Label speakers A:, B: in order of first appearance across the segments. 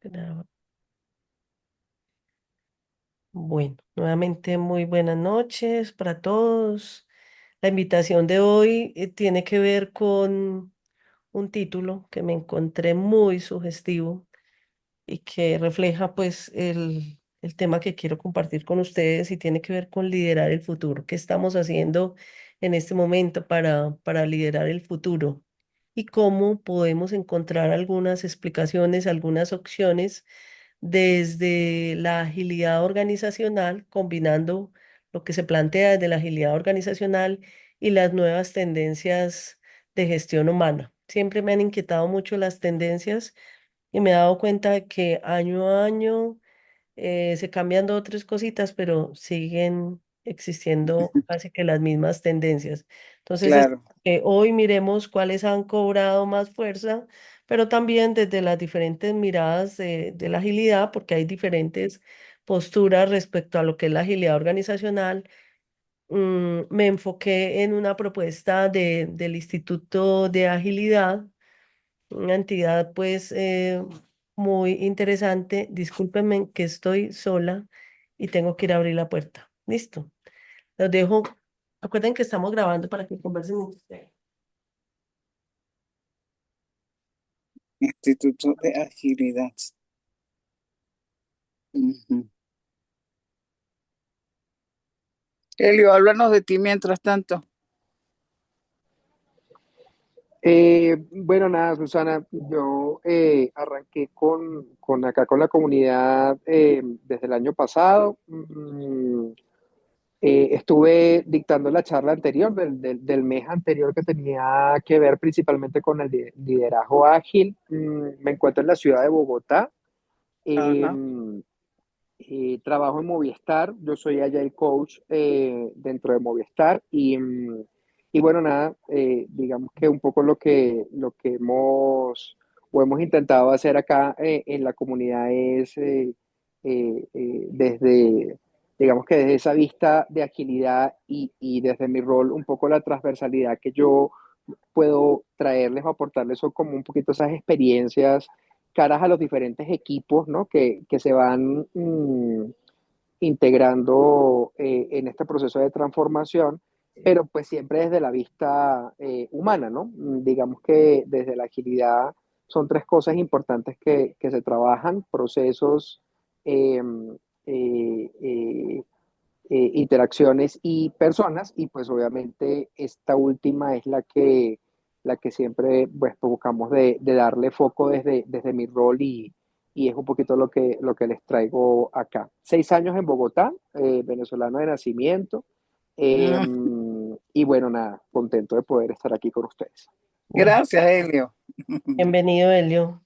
A: Graba. Bueno, nuevamente muy buenas noches para todos. La invitación de hoy tiene que ver con un título que me encontré muy sugestivo y que refleja pues el tema que quiero compartir con ustedes y tiene que ver con liderar el futuro. ¿Qué estamos haciendo en este momento para liderar el futuro? Y cómo podemos encontrar algunas explicaciones, algunas opciones desde la agilidad organizacional, combinando lo que se plantea desde la agilidad organizacional y las nuevas tendencias de gestión humana. Siempre me han inquietado mucho las tendencias y me he dado cuenta de que año a año se cambian dos o tres cositas, pero siguen existiendo casi que las mismas tendencias. Entonces,
B: Claro,
A: hoy miremos cuáles han cobrado más fuerza, pero también desde las diferentes miradas de la agilidad, porque hay diferentes posturas respecto a lo que es la agilidad organizacional. Me enfoqué en una propuesta del Instituto de Agilidad, una entidad pues muy interesante. Discúlpenme que estoy sola y tengo que ir a abrir la puerta. Listo. Los dejo. Acuerden que estamos grabando para que conversen entre ustedes.
B: Instituto de Agilidad. Ujú. Elio, háblanos de ti mientras tanto.
C: Bueno, nada, Susana, yo arranqué con acá con la comunidad desde el año pasado. Estuve dictando la charla anterior del mes anterior que tenía que ver principalmente con el liderazgo ágil. Me encuentro en la ciudad de Bogotá. Eh,
B: Ajá.
C: Trabajo en Movistar. Yo soy Agile Coach dentro de Movistar y bueno, nada, digamos que un poco lo que hemos intentado hacer acá en la comunidad es desde, digamos que desde esa vista de agilidad y desde mi rol, un poco la transversalidad que yo puedo traerles o aportarles son como un poquito esas experiencias caras a los diferentes equipos, ¿no? Que se van integrando en este proceso de transformación, pero pues siempre desde la vista humana, ¿no? Digamos que desde la agilidad son tres cosas importantes que se trabajan: procesos, eh, eh, eh, interacciones y personas, y pues obviamente esta última es la que siempre pues buscamos de darle foco desde mi rol y es un poquito lo que les traigo acá. 6 años en Bogotá, venezolano de nacimiento, eh,
B: Mm,
C: y bueno, nada, contento de poder estar aquí con ustedes.
A: Bueno,
B: Gracias, Elio.
A: bienvenido, Elio.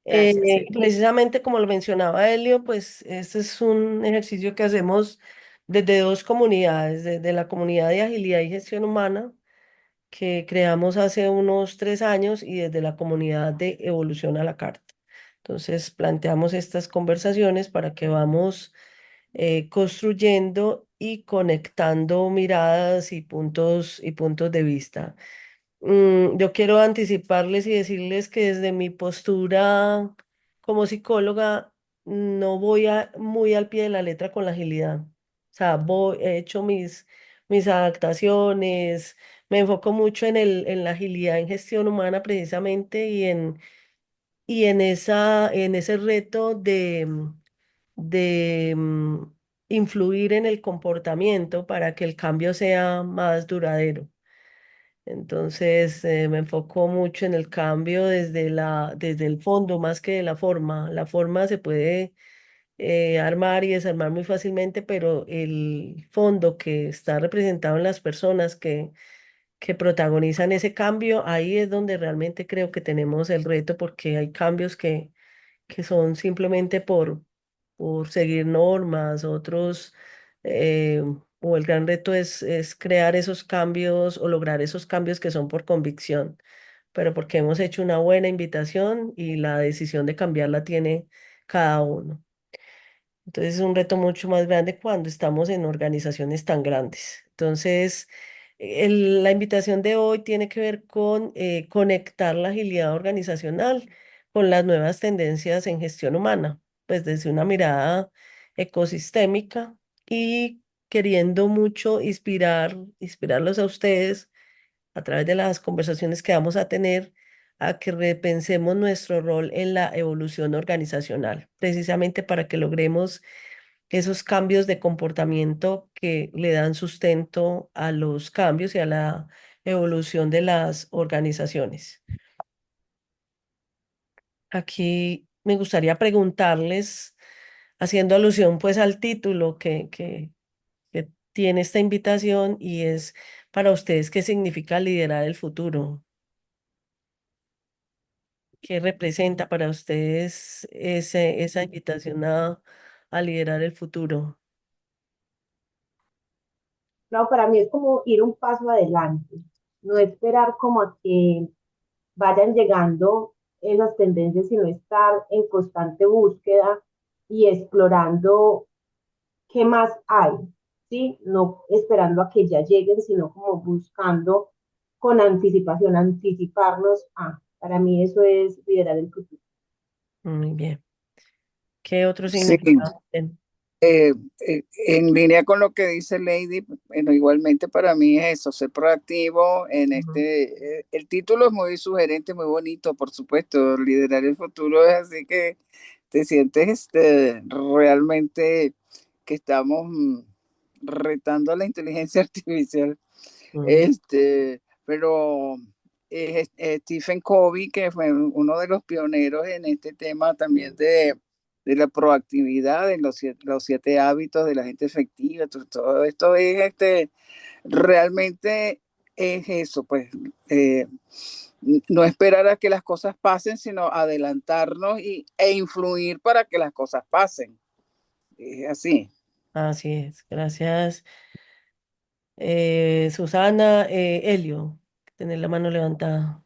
B: Gracias, Elio.
A: Precisamente como lo mencionaba Elio, pues este es un ejercicio que hacemos desde dos comunidades, desde la comunidad de agilidad y gestión humana, que creamos hace unos 3 años, y desde la comunidad de evolución a la carta. Entonces, planteamos estas conversaciones para que vamos construyendo y conectando miradas y puntos de vista. Yo quiero anticiparles y decirles que desde mi postura como psicóloga no voy muy al pie de la letra con la agilidad. O sea, he hecho mis adaptaciones, me enfoco mucho en la agilidad en gestión humana precisamente y en ese reto de influir en el comportamiento para que el cambio sea más duradero. Entonces, me enfoco mucho en el cambio desde el fondo más que de la forma. La forma se puede armar y desarmar muy fácilmente, pero el fondo que está representado en las personas que protagonizan ese cambio, ahí es donde realmente creo que tenemos el reto, porque hay cambios que son simplemente por seguir normas. Otros, o el gran reto es crear esos cambios o lograr esos cambios que son por convicción, pero porque hemos hecho una buena invitación y la decisión de cambiarla tiene cada uno. Entonces es un reto mucho más grande cuando estamos en organizaciones tan grandes. Entonces, la invitación de hoy tiene que ver con conectar la agilidad organizacional con las nuevas tendencias en gestión humana, pues desde una mirada ecosistémica y queriendo mucho inspirarlos a ustedes a través de las conversaciones que vamos a tener, a que repensemos nuestro rol en la evolución organizacional, precisamente para que logremos esos cambios de comportamiento que le dan sustento a los cambios y a la evolución de las organizaciones. Aquí me gustaría preguntarles, haciendo alusión pues al título que tiene esta invitación y es para ustedes, ¿qué significa liderar el futuro? ¿Qué representa para ustedes esa invitación a liderar el futuro?
D: No, para mí es como ir un paso adelante, no esperar como a que vayan llegando esas tendencias, sino estar en constante búsqueda y explorando qué más hay, ¿sí? No esperando a que ya lleguen, sino como buscando con anticipación, anticiparnos a. Para mí eso es liderar el futuro.
A: Muy bien. ¿Qué otro
B: Sí,
A: significado tiene?
B: en línea con lo que dice Lady, bueno, igualmente para mí es eso, ser proactivo en
A: Ujú.
B: el título es muy sugerente, muy bonito, por supuesto, liderar el futuro es así que te sientes realmente que estamos retando a la inteligencia artificial.
A: Mm,
B: Pero Stephen Covey, que fue uno de los pioneros en este tema también de la proactividad, de los siete hábitos de la gente efectiva, todo esto es realmente es eso, pues eh, no esperar a que las cosas pasen, sino adelantarnos e influir para que las cosas pasen. Es así.
A: así es. Gracias, Susana. Elio, tener la mano levantada.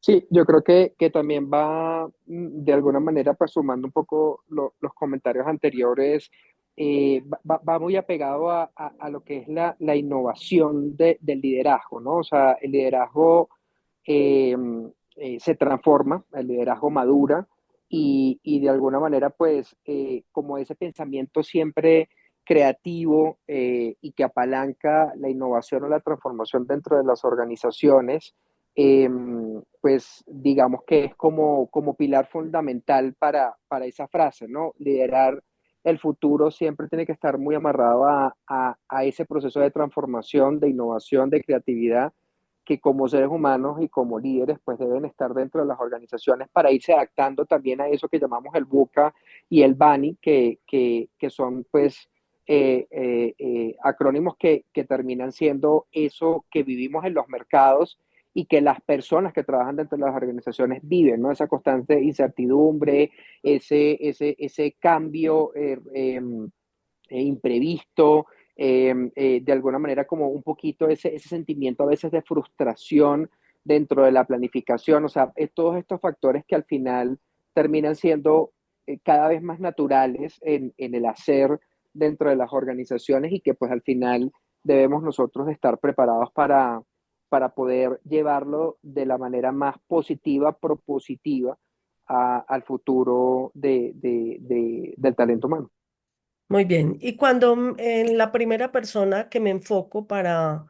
C: Sí, yo creo que también va de alguna manera pues sumando un poco los comentarios anteriores, va muy apegado a lo que es la innovación del liderazgo, ¿no? O sea, el liderazgo eh, se transforma, el liderazgo madura y de alguna manera pues como ese pensamiento siempre creativo y que apalanca la innovación o la transformación dentro de las organizaciones, eh, pues digamos que es como pilar fundamental para esa frase, ¿no? Liderar el futuro siempre tiene que estar muy amarrado a ese proceso de transformación, de innovación, de creatividad, que como seres humanos y como líderes pues deben estar dentro de las organizaciones para irse adaptando también a eso que llamamos el VUCA y el BANI, que son pues acrónimos que terminan siendo eso que vivimos en los mercados y que las personas que trabajan dentro de las organizaciones viven, ¿no? Esa constante incertidumbre, ese cambio imprevisto, de alguna manera como un poquito ese sentimiento a veces de frustración dentro de la planificación, o sea, todos estos factores que al final terminan siendo cada vez más naturales en el hacer dentro de las organizaciones y que pues al final debemos nosotros estar preparados para poder llevarlo de la manera más positiva, propositiva al futuro del talento humano.
A: Muy bien. Y cuando en la primera persona que me enfoco para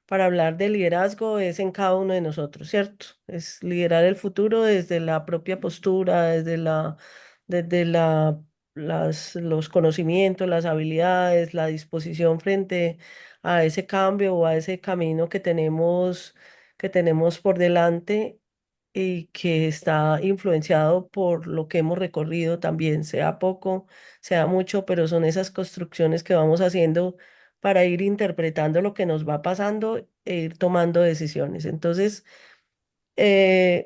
A: hablar de liderazgo es en cada uno de nosotros, ¿cierto? Es liderar el futuro desde la propia postura, desde los conocimientos, las habilidades, la disposición frente a ese cambio o a ese camino que tenemos por delante y que está influenciado por lo que hemos recorrido también, sea poco, sea mucho, pero son esas construcciones que vamos haciendo para ir interpretando lo que nos va pasando e ir tomando decisiones. Entonces,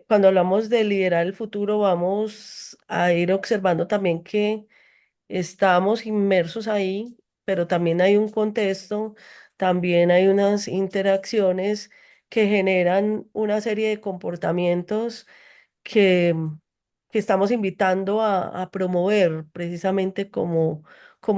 A: cuando hablamos de liderar el futuro, vamos a ir observando también que estamos inmersos ahí, pero también hay un contexto, también hay unas interacciones que generan una serie de comportamientos que, que estamos invitando a promover precisamente como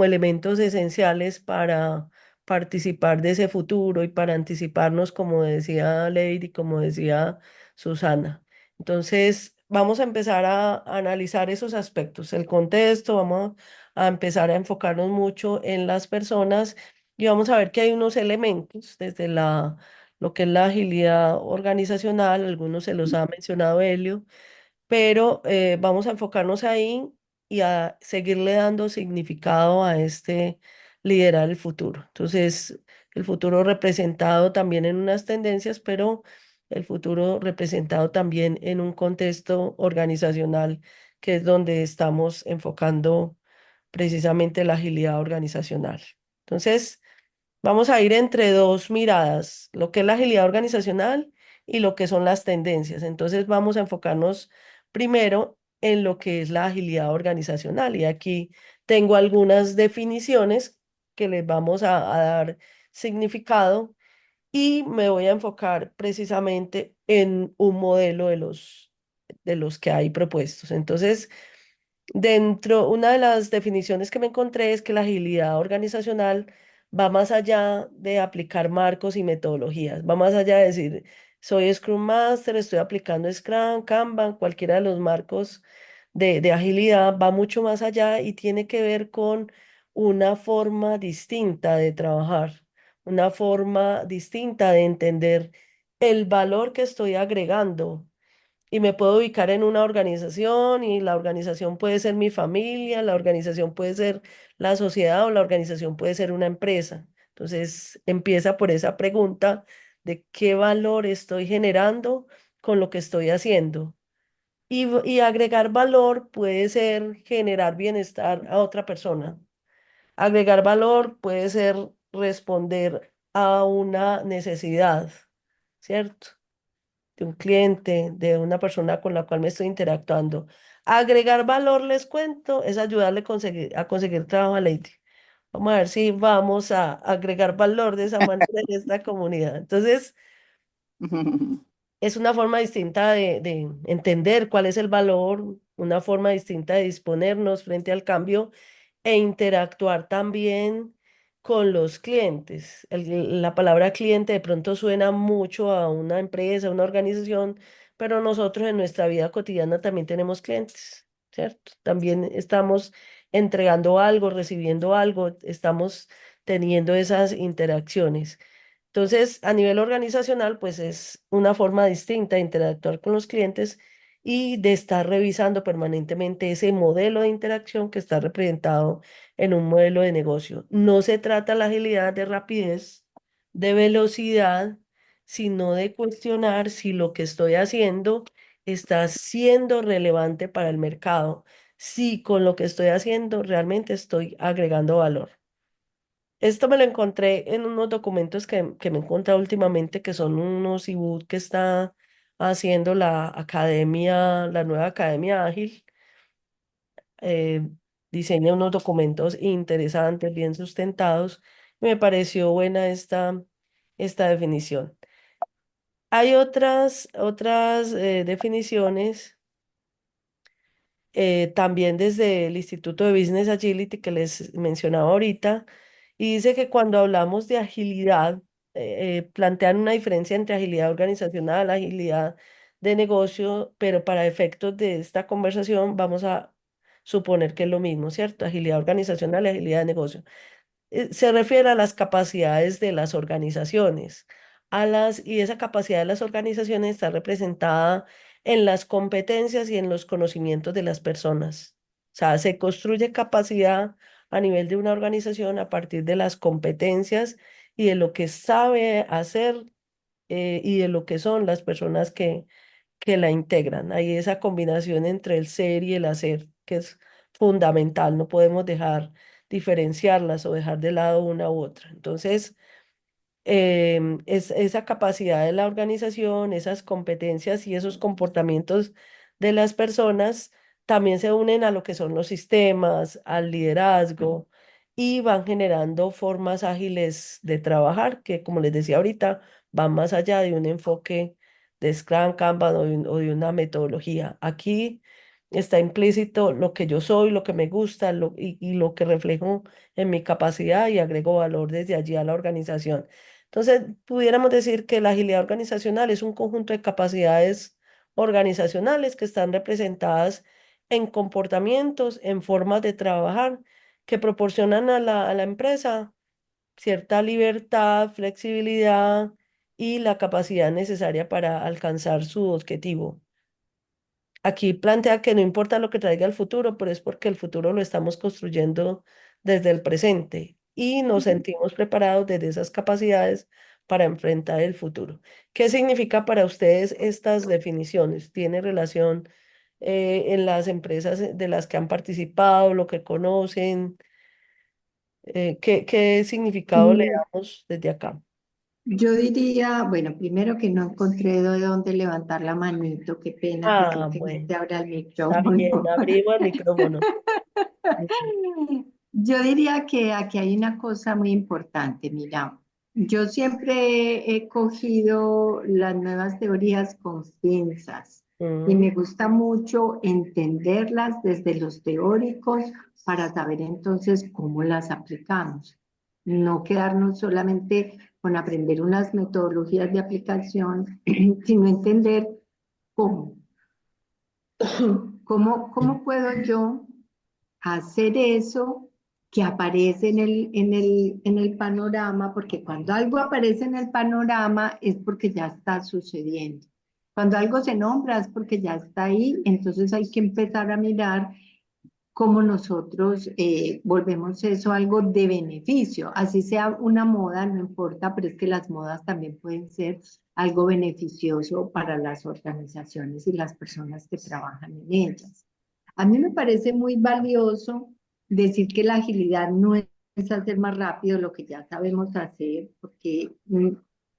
A: elementos esenciales para participar de ese futuro y para anticiparnos, como decía Lady, como decía Susana. Entonces, vamos a empezar a analizar esos aspectos, el contexto, vamos a empezar a enfocarnos mucho en las personas y vamos a ver que hay unos elementos desde lo que es la agilidad organizacional, algunos se los ha mencionado Helio, pero vamos a enfocarnos ahí y a seguirle dando significado a este liderar el futuro. Entonces, el futuro representado también en unas tendencias, pero el futuro representado también en un contexto organizacional, que es donde estamos enfocando precisamente la agilidad organizacional. Entonces, vamos a ir entre dos miradas, lo que es la agilidad organizacional y lo que son las tendencias. Entonces vamos a enfocarnos primero en lo que es la agilidad organizacional. Y aquí tengo algunas definiciones que les vamos a dar significado y me voy a enfocar precisamente en un modelo de los que hay propuestos. Entonces, una de las definiciones que me encontré es que la agilidad organizacional va más allá de aplicar marcos y metodologías, va más allá de decir, soy Scrum Master, estoy aplicando Scrum, Kanban, cualquiera de los marcos de agilidad, va mucho más allá y tiene que ver con una forma distinta de trabajar, una forma distinta de entender el valor que estoy agregando y me puedo ubicar en una organización y la organización puede ser mi familia, la organización puede ser la sociedad o la organización puede ser una empresa. Entonces empieza por esa pregunta de qué valor estoy generando con lo que estoy haciendo. Y agregar valor puede ser generar bienestar a otra persona. Agregar valor puede ser responder a una necesidad, ¿cierto? De un cliente, de una persona con la cual me estoy interactuando. Agregar valor, les cuento, es ayudarle a conseguir trabajo a Lady. Vamos a ver si vamos a agregar valor de esa manera en esta comunidad. Entonces, es una forma distinta de entender cuál es el valor, una forma distinta de disponernos frente al cambio e interactuar también con los clientes. La palabra cliente de pronto suena mucho a una empresa, a una organización, pero nosotros en nuestra vida cotidiana también tenemos clientes, ¿cierto? También estamos entregando algo, recibiendo algo, estamos teniendo esas interacciones. Entonces, a nivel organizacional, pues es una forma distinta de interactuar con los clientes y de estar revisando permanentemente ese modelo de interacción que está representado en un modelo de negocio. No se trata la agilidad de rapidez, de velocidad, sino de cuestionar si lo que estoy haciendo está siendo relevante para el mercado, si con lo que estoy haciendo realmente estoy agregando valor. Esto me lo encontré en unos documentos que me he encontrado últimamente, que son unos ebook que está haciendo la academia, la nueva Academia Ágil. eh, Diseña unos documentos interesantes, bien sustentados. Me pareció buena esta definición. Hay otras definiciones también desde el Instituto de Business Agility que les mencionaba ahorita, y dice que cuando hablamos de agilidad, plantean una diferencia entre agilidad organizacional, agilidad de negocio, pero para efectos de esta conversación vamos a suponer que es lo mismo, ¿cierto? Agilidad organizacional y agilidad de negocio se refiere a las capacidades de las organizaciones, y esa capacidad de las organizaciones está representada en las competencias y en los conocimientos de las personas. O sea, se construye capacidad a nivel de una organización a partir de las competencias y de lo que sabe hacer y de lo que son las personas que la integran. Hay esa combinación entre el ser y el hacer, que es fundamental. No podemos dejar diferenciarlas o dejar de lado una u otra. Entonces, esa capacidad de la organización, esas competencias y esos comportamientos de las personas también se unen a lo que son los sistemas, al liderazgo y van generando formas ágiles de trabajar que, como les decía ahorita, van más allá de un enfoque de Scrum, Kanban o de una metodología. Aquí está implícito lo que yo soy, lo que me gusta y lo que reflejo en mi capacidad y agrego valor desde allí a la organización. Entonces, pudiéramos decir que la agilidad organizacional es un conjunto de capacidades organizacionales que están representadas en comportamientos, en formas de trabajar que proporcionan a la empresa cierta libertad, flexibilidad y la capacidad necesaria para alcanzar su objetivo. Aquí plantea que no importa lo que traiga el futuro, pero es porque el futuro lo estamos construyendo desde el presente y nos sentimos preparados desde esas capacidades para enfrentar el futuro. ¿Qué significa para ustedes estas definiciones? ¿Tiene relación en las empresas de las que han participado, lo que conocen? ¿Qué significado le
E: Mm,
A: damos desde acá?
E: Yo diría, bueno, primero que no encontré de dónde levantar la manito, qué pena que
A: Ah,
E: creo que no
A: bueno,
E: se abra el
A: está bien,
E: micrófono.
A: abrimos el micrófono. Ujú.
E: Yo diría que aquí hay una cosa muy importante. Mira, yo siempre he cogido las nuevas teorías con pinzas y
A: Mm,
E: me gusta mucho entenderlas desde los teóricos para saber entonces cómo las aplicamos. No quedarnos solamente con aprender unas metodologías de aplicación, sino entender cómo. ¿Cómo puedo yo hacer eso que aparece en el panorama? Porque cuando algo aparece en el panorama es porque ya está sucediendo. Cuando algo se nombra es porque ya está ahí, entonces hay que empezar a mirar cómo nosotros volvemos eso algo de beneficio. Así sea una moda, no importa, pero es que las modas también pueden ser algo beneficioso para las organizaciones y las personas que trabajan en ellas. A mí me parece muy valioso decir que la agilidad no es hacer más rápido lo que ya sabemos hacer, porque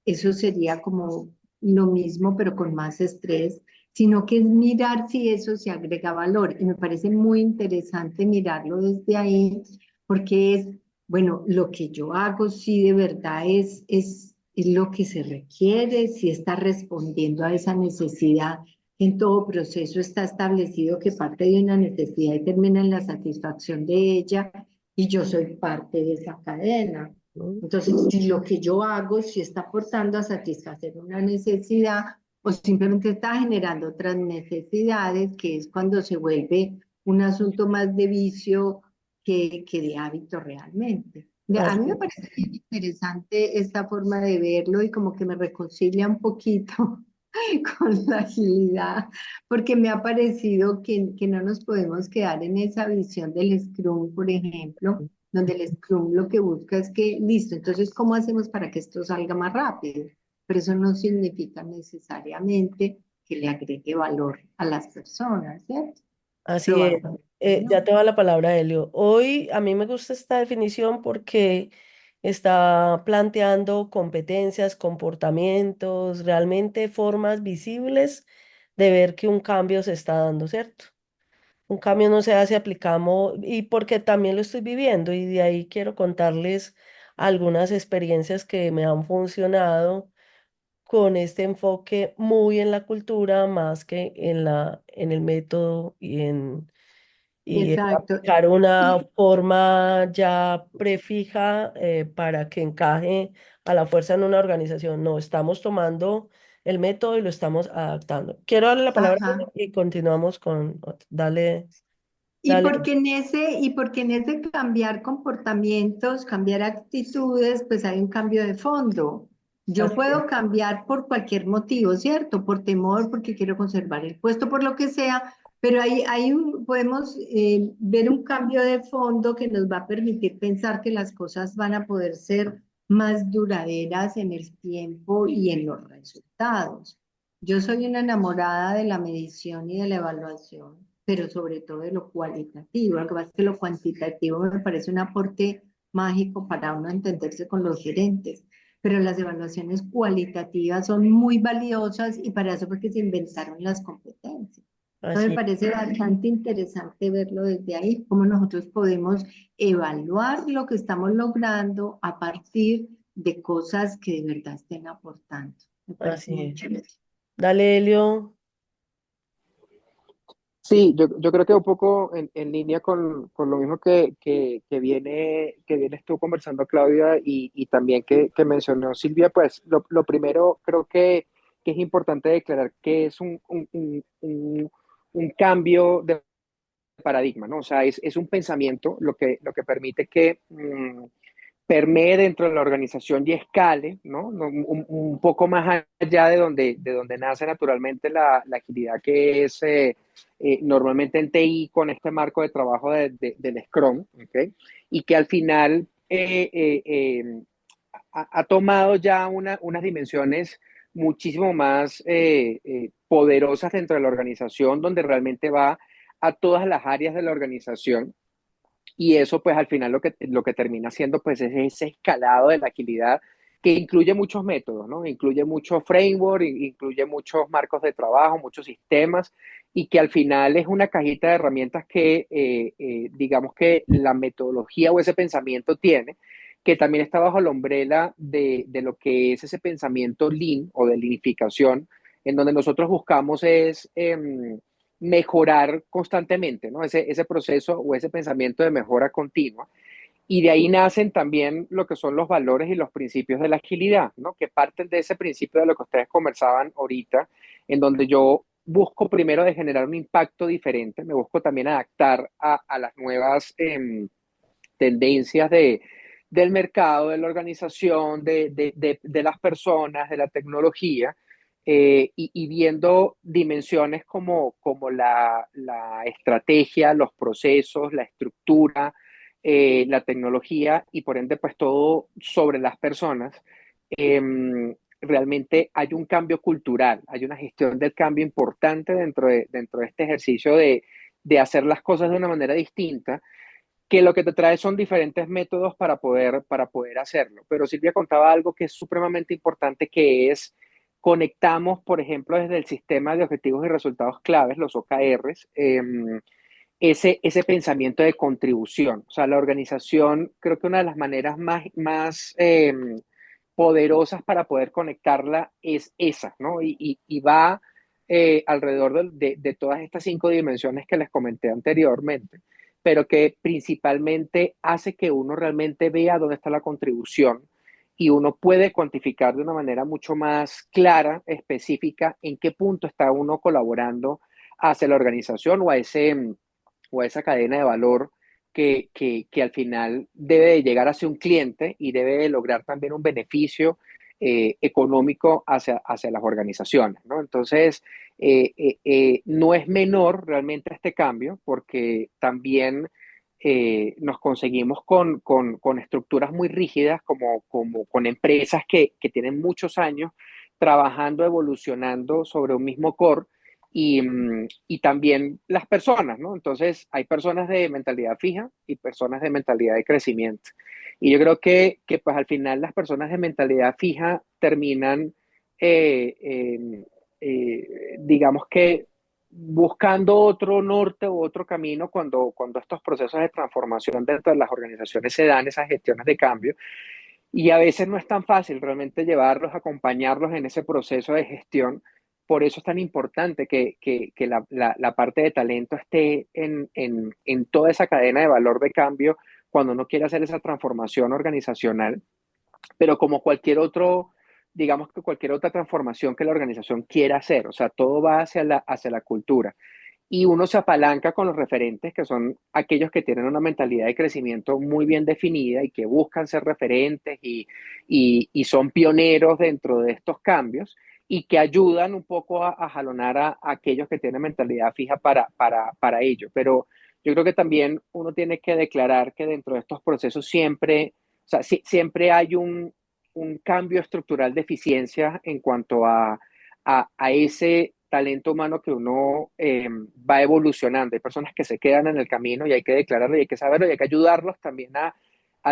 E: eso sería como lo mismo, pero con más estrés, sino que es mirar si eso se agrega valor. Y me parece muy interesante mirarlo desde ahí, porque es, bueno, lo que yo hago sí de verdad es lo que se requiere, si está respondiendo a esa necesidad. En todo proceso está establecido que parte de una necesidad y termina en la satisfacción de ella, y yo soy parte de esa cadena.
A: mm.
E: Entonces, si lo que yo hago, si está aportando a satisfacer una necesidad o simplemente está generando otras necesidades, que es cuando se vuelve un asunto más de vicio que de hábito realmente. A mí me
A: Así,
E: parece bien interesante esta forma de verlo y como que me reconcilia un poquito con la agilidad, porque me ha parecido que no nos podemos quedar en esa visión del Scrum, por ejemplo, donde el Scrum lo que busca es que, listo, entonces, ¿cómo hacemos para que esto salga más rápido? Pero eso no significa necesariamente que le agregue valor a las personas, ¿cierto?
A: así es.
E: Probablemente
A: Ya
E: no.
A: te va la palabra, Helio. Hoy a mí me gusta esta definición porque está planteando competencias, comportamientos, realmente formas visibles de ver que un cambio se está dando, ¿cierto? Un cambio no se hace, aplicamos, y porque también lo estoy viviendo, y de ahí quiero contarles algunas experiencias que me han funcionado con este enfoque muy en la cultura más que en el método y en
E: Exacto.
A: aplicar una
E: Y,
A: forma ya prefija para que encaje a la fuerza en una organización. No, estamos tomando el método y lo estamos adaptando. Quiero darle la palabra a
E: ajá.
A: ella y continuamos con, dale,
E: Y
A: dale.
E: porque en ese cambiar comportamientos, cambiar actitudes, pues hay un cambio de fondo. Yo
A: Así es.
E: puedo cambiar por cualquier motivo, ¿cierto? Por temor, porque quiero conservar el puesto, por lo que sea, pero podemos ver un cambio de fondo que nos va a permitir pensar que las cosas van a poder ser más duraderas en el tiempo y en los resultados. Yo soy una enamorada de la medición y de la evaluación, pero sobre todo de lo cualitativo. Lo que pasa es que lo cuantitativo me parece un aporte mágico para uno entenderse con los gerentes, pero las evaluaciones cualitativas son muy valiosas y para eso fue que se inventaron las competencias. Entonces me
A: Así
E: parece bastante interesante verlo desde ahí, cómo nosotros podemos evaluar lo que estamos logrando a partir de cosas que de verdad estén aportando. Me parece
A: así
E: muy
A: es.
E: chévere.
A: Dale, Helio.
C: Sí, yo creo que un poco en línea con lo mismo que vienes tú conversando, Claudia, y también que mencionó Silvia, pues lo primero creo que que es importante declarar que es un cambio de paradigma, ¿no? O sea, es un pensamiento lo que permite que permee dentro de la organización y escale, ¿no? Un poco más allá de donde nace naturalmente la agilidad que es normalmente en TI con este marco de trabajo del Scrum, ¿ok? Y que al final ha tomado ya unas dimensiones muchísimo más poderosas dentro de la organización, donde realmente va a todas las áreas de la organización y eso, pues, al final lo que termina siendo, pues, es ese escalado de la agilidad que incluye muchos métodos, ¿no? Incluye muchos framework, incluye muchos marcos de trabajo, muchos sistemas, y que al final es una cajita de herramientas que, digamos que la metodología o ese pensamiento tiene, que también está bajo la umbrella de lo que es ese pensamiento lean o de leanificación, en donde nosotros buscamos es mejorar constantemente, ¿no? Ese proceso o ese pensamiento de mejora continua. Y de ahí nacen también lo que son los valores y los principios de la agilidad, ¿no? Que parten de ese principio de lo que ustedes conversaban ahorita, en donde yo busco primero de generar un impacto diferente, me busco también adaptar a las nuevas tendencias del mercado, de la organización, de las personas, de la tecnología, y viendo dimensiones como la estrategia, los procesos, la estructura, la tecnología y por ende pues todo sobre las personas, realmente hay un cambio cultural, hay una gestión del cambio importante dentro de este ejercicio de hacer las cosas de una manera distinta que lo que te trae son diferentes métodos para poder hacerlo. Pero Silvia contaba algo que es supremamente importante, que es conectamos, por ejemplo, desde el sistema de objetivos y resultados claves, los OKRs, ese pensamiento de contribución. O sea, la organización, creo que una de las maneras más poderosas para poder conectarla es esa, ¿no? Y va alrededor de todas estas 5 dimensiones que les comenté anteriormente, pero que principalmente hace que uno realmente vea dónde está la contribución y uno puede cuantificar de una manera mucho más clara, específica, en qué punto está uno colaborando hacia la organización o a esa cadena de valor que al final debe de llegar hacia un cliente y debe de lograr también un beneficio económico hacia las organizaciones, ¿no? Entonces, no es menor realmente este cambio porque también nos conseguimos con estructuras muy rígidas como con empresas que tienen muchos años trabajando, evolucionando sobre un mismo core y también las personas, ¿no? Entonces, hay personas de mentalidad fija y personas de mentalidad de crecimiento. Y yo creo que pues al final las personas de mentalidad fija terminan, eh, eh, digamos que buscando otro norte u otro camino cuando estos procesos de transformación dentro de las organizaciones se dan, esas gestiones de cambio. Y a veces no es tan fácil realmente llevarlos, acompañarlos en ese proceso de gestión. Por eso es tan importante que la parte de talento esté en toda esa cadena de valor de cambio cuando uno quiere hacer esa transformación organizacional. Pero como cualquier otro, digamos que cualquier otra transformación que la organización quiera hacer, o sea, todo va hacia la cultura y uno se apalanca con los referentes, que son aquellos que tienen una mentalidad de crecimiento muy bien definida y que buscan ser referentes y son pioneros dentro de estos cambios y que ayudan un poco a jalonar a aquellos que tienen mentalidad fija para ello. Pero yo creo que también uno tiene que declarar que dentro de estos procesos siempre, o sea, siempre hay un cambio estructural de eficiencia en cuanto a ese talento humano que uno va evolucionando. Hay personas que se quedan en el camino y hay que declararlo y hay que saberlo y hay que ayudarlos también a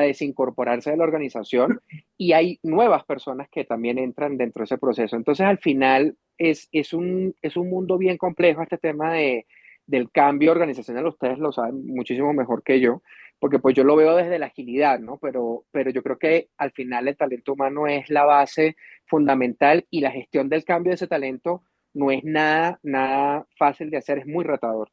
C: desincorporarse de la organización y hay nuevas personas que también entran dentro de ese proceso. Entonces, al final, es un mundo bien complejo este tema del cambio organizacional. Ustedes lo saben muchísimo mejor que yo, porque pues yo lo veo desde la agilidad, ¿no? Pero yo creo que al final el talento humano es la base fundamental y la gestión del cambio de ese talento no es nada fácil de hacer, es muy retador.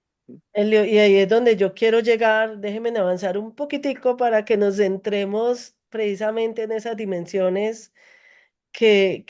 A: Elio, y ahí es donde yo quiero llegar, déjenme avanzar un poquitico para que nos centremos precisamente en esas dimensiones que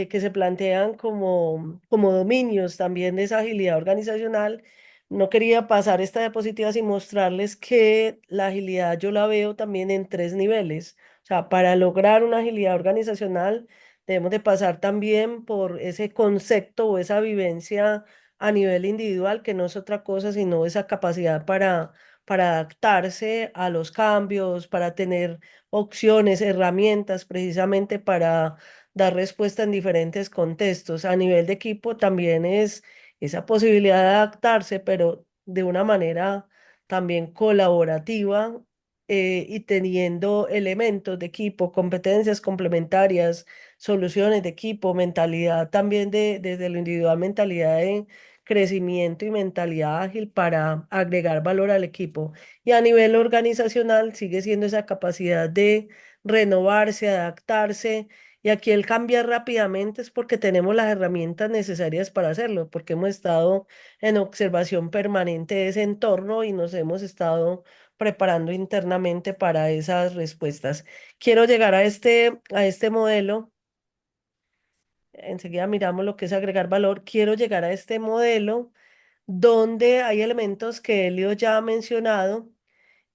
A: se plantean como dominios también de esa agilidad organizacional. No quería pasar esta diapositiva sin mostrarles que la agilidad yo la veo también en tres niveles. O sea, para lograr una agilidad organizacional debemos de pasar también por ese concepto o esa vivencia a nivel individual, que no es otra cosa sino esa capacidad para adaptarse a los cambios, para tener opciones, herramientas precisamente para dar respuesta en diferentes contextos. A nivel de equipo también es esa posibilidad de adaptarse, pero de una manera también colaborativa, y teniendo elementos de equipo, competencias complementarias, soluciones de equipo, mentalidad también desde lo individual, mentalidad de crecimiento y mentalidad ágil para agregar valor al equipo. Y a nivel organizacional sigue siendo esa capacidad de renovarse, adaptarse. Y aquí el cambiar rápidamente es porque tenemos las herramientas necesarias para hacerlo, porque hemos estado en observación permanente de ese entorno y nos hemos estado preparando internamente para esas respuestas. Quiero llegar a este modelo. Enseguida miramos lo que es agregar valor. Quiero llegar a este modelo donde hay elementos que Elio ya ha mencionado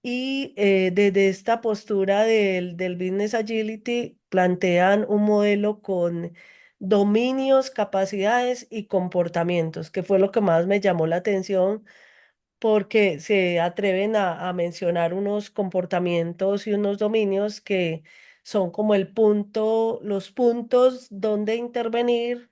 A: y desde esta postura del Business Agility plantean un modelo con dominios, capacidades y comportamientos, que fue lo que más me llamó la atención porque se atreven a mencionar unos comportamientos y unos dominios que son como los puntos donde intervenir,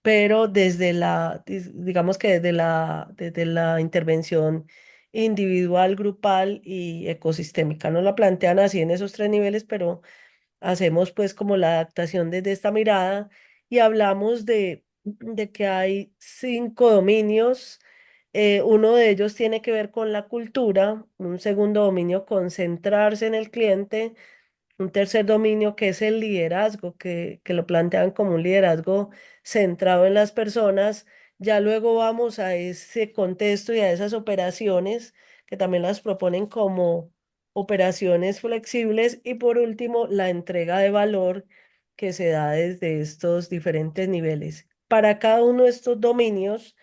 A: pero digamos que desde la intervención individual, grupal y ecosistémica. No la plantean así en esos tres niveles, pero hacemos pues como la adaptación desde esta mirada y hablamos de que hay cinco dominios. Uno de ellos tiene que ver con la cultura, un segundo dominio, concentrarse en el cliente, un tercer dominio que es el liderazgo, que lo plantean como un liderazgo centrado en las personas. Ya luego vamos a ese contexto y a esas operaciones que también las proponen como operaciones flexibles. Y por último, la entrega de valor que se da desde estos diferentes niveles. Para cada uno de estos dominios,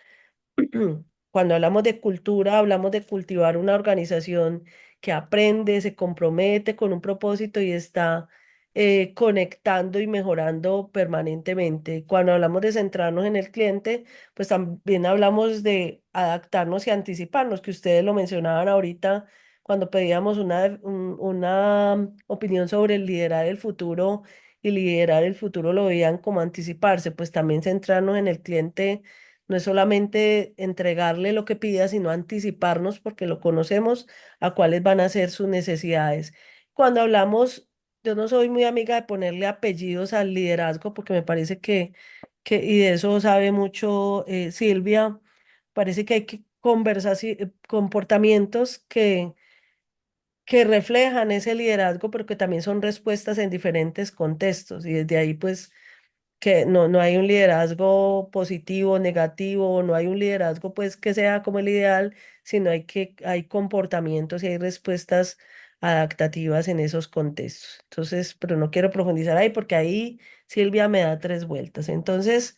A: cuando hablamos de cultura, hablamos de cultivar una organización que aprende, se compromete con un propósito y está conectando y mejorando permanentemente. Cuando hablamos de centrarnos en el cliente, pues también hablamos de adaptarnos y anticiparnos, que ustedes lo mencionaban ahorita cuando pedíamos una opinión sobre el liderar el futuro y liderar el futuro lo veían como anticiparse, pues también centrarnos en el cliente no es solamente entregarle lo que pida, sino anticiparnos porque lo conocemos a cuáles van a ser sus necesidades. Cuando hablamos, yo no soy muy amiga de ponerle apellidos al liderazgo porque me parece y de eso sabe mucho Silvia, parece que hay que comportamientos que reflejan ese liderazgo, pero que también son respuestas en diferentes contextos. Y desde ahí, pues que no hay un liderazgo positivo, negativo, no hay un liderazgo pues que sea como el ideal, sino hay comportamientos y hay respuestas adaptativas en esos contextos. Entonces, pero no quiero profundizar ahí porque ahí Silvia me da tres vueltas. Entonces,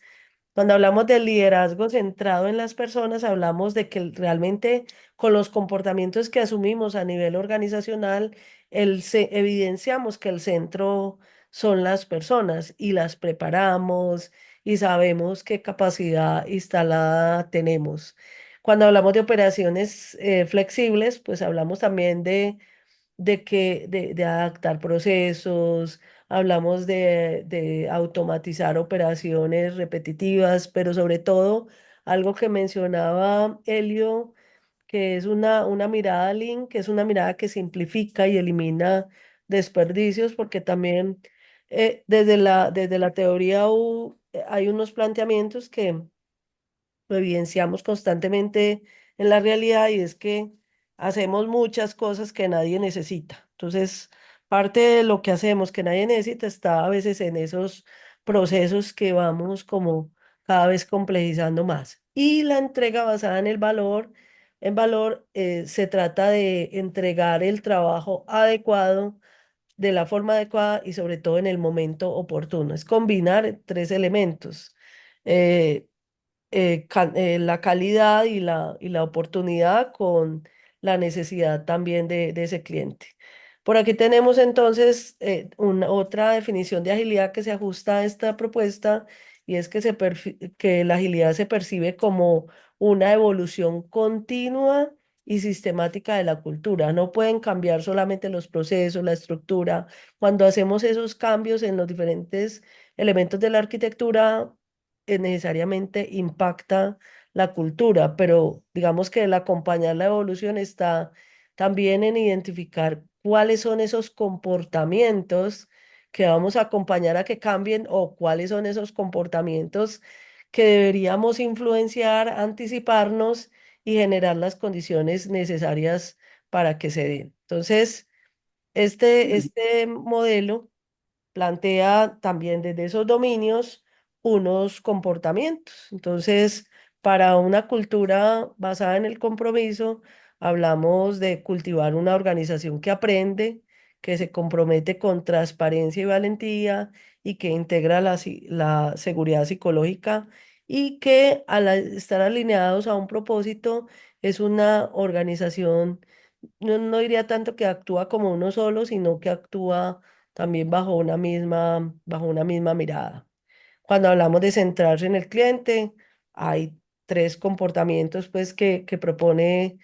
A: cuando hablamos del liderazgo centrado en las personas, hablamos de que realmente con los comportamientos que asumimos a nivel organizacional, evidenciamos que el centro son las personas y las preparamos y sabemos qué capacidad instalada tenemos. Cuando hablamos de operaciones flexibles, pues hablamos también de adaptar procesos, hablamos de automatizar operaciones repetitivas, pero sobre todo algo que mencionaba Elio, que es una mirada lean, que es una mirada que simplifica y elimina desperdicios, porque también desde la teoría hay unos planteamientos que lo evidenciamos constantemente en la realidad y es que hacemos muchas cosas que nadie necesita. Entonces, parte de lo que hacemos que nadie necesita está a veces en esos procesos que vamos como cada vez complejizando más. Y la entrega basada en valor se trata de entregar el trabajo adecuado de la forma adecuada y sobre todo en el momento oportuno. Es combinar tres elementos. eh, la calidad y la oportunidad con la necesidad también de ese cliente. Por aquí tenemos entonces otra definición de agilidad que se ajusta a esta propuesta y es que, que la agilidad se percibe como una evolución continua y sistemática de la cultura. No pueden cambiar solamente los procesos, la estructura. Cuando hacemos esos cambios en los diferentes elementos de la arquitectura, necesariamente impacta la cultura, pero digamos que el acompañar la evolución está también en identificar cuáles son esos comportamientos que vamos a acompañar a que cambien o cuáles son esos comportamientos que deberíamos influenciar, anticiparnos y generar las condiciones necesarias para que se den. Entonces, este modelo plantea también desde esos dominios unos comportamientos. Entonces, para una cultura basada en el compromiso, hablamos de cultivar una organización que aprende, que se compromete con transparencia y valentía y que integra la seguridad psicológica y que al estar alineados a un propósito es una organización, no diría tanto que actúa como uno solo, sino que actúa también bajo una misma mirada. Cuando hablamos de centrarse en el cliente, hay tres comportamientos pues, que propone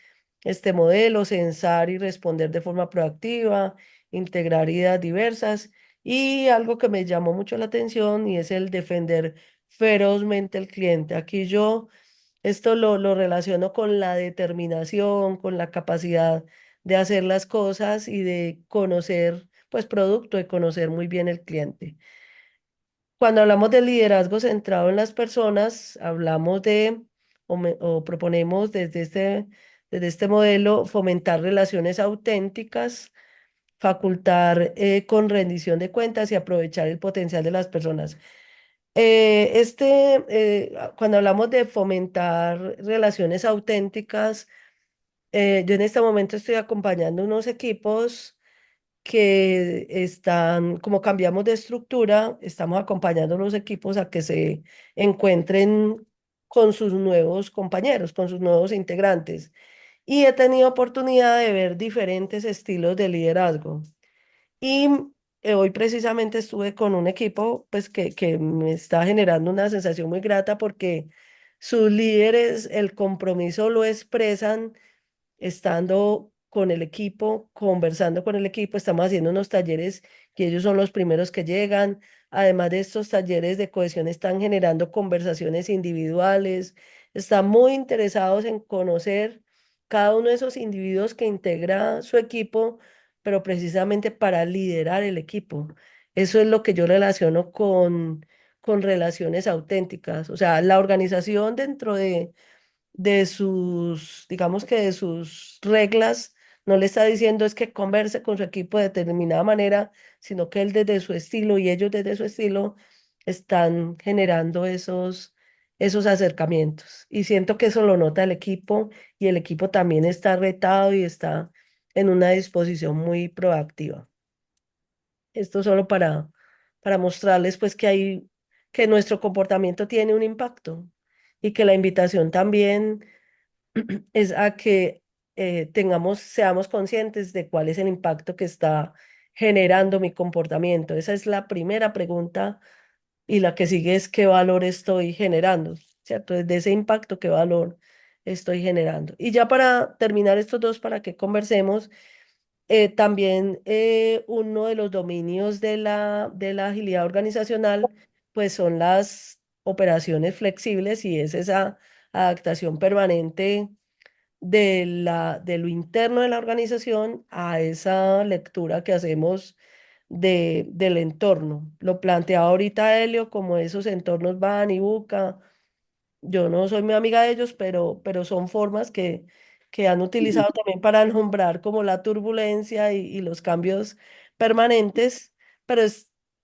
A: este modelo: censar y responder de forma proactiva, integrar ideas diversas y algo que me llamó mucho la atención y es el defender ferozmente el cliente. Aquí yo esto lo relaciono con la determinación, con la capacidad de hacer las cosas y de conocer, pues producto de conocer muy bien el cliente. Cuando hablamos de liderazgo centrado en las personas, hablamos de o proponemos desde este modelo fomentar relaciones auténticas, facultar con rendición de cuentas y aprovechar el potencial de las personas. Cuando hablamos de fomentar relaciones auténticas, yo en este momento estoy acompañando unos equipos que están, como cambiamos de estructura, estamos acompañando a los equipos a que se encuentren con sus nuevos compañeros, con sus nuevos integrantes. Y he tenido oportunidad de ver diferentes estilos de liderazgo. Y hoy precisamente estuve con un equipo pues que me está generando una sensación muy grata porque sus líderes el compromiso lo expresan estando con el equipo, conversando con el equipo. Estamos haciendo unos talleres que ellos son los primeros que llegan. Además de estos talleres de cohesión, están generando conversaciones individuales. Están muy interesados en conocer cada uno de esos individuos que integra su equipo, pero precisamente para liderar el equipo. Eso es lo que yo relaciono con relaciones auténticas. O sea, la organización dentro de sus, digamos que de sus reglas, no le está diciendo es que converse con su equipo de determinada manera, sino que él desde su estilo y ellos desde su estilo están generando esos acercamientos. Y siento que eso lo nota el equipo y el equipo también está retado y está en una disposición muy proactiva. Esto solo para mostrarles pues que hay, que nuestro comportamiento tiene un impacto y que la invitación también es a que seamos conscientes de cuál es el impacto que está generando mi comportamiento. Esa es la primera pregunta y la que sigue es qué valor estoy generando, ¿cierto? Desde ese impacto, qué valor estoy generando. Y ya para terminar estos dos, para que conversemos, también uno de los dominios de la agilidad organizacional, pues son las operaciones flexibles y es esa adaptación permanente de lo interno de la organización a esa lectura que hacemos del entorno. Lo planteaba ahorita Helio, como esos entornos van y buca. Yo no soy muy amiga de ellos, pero son formas que han utilizado también para nombrar como la turbulencia y los cambios permanentes, pero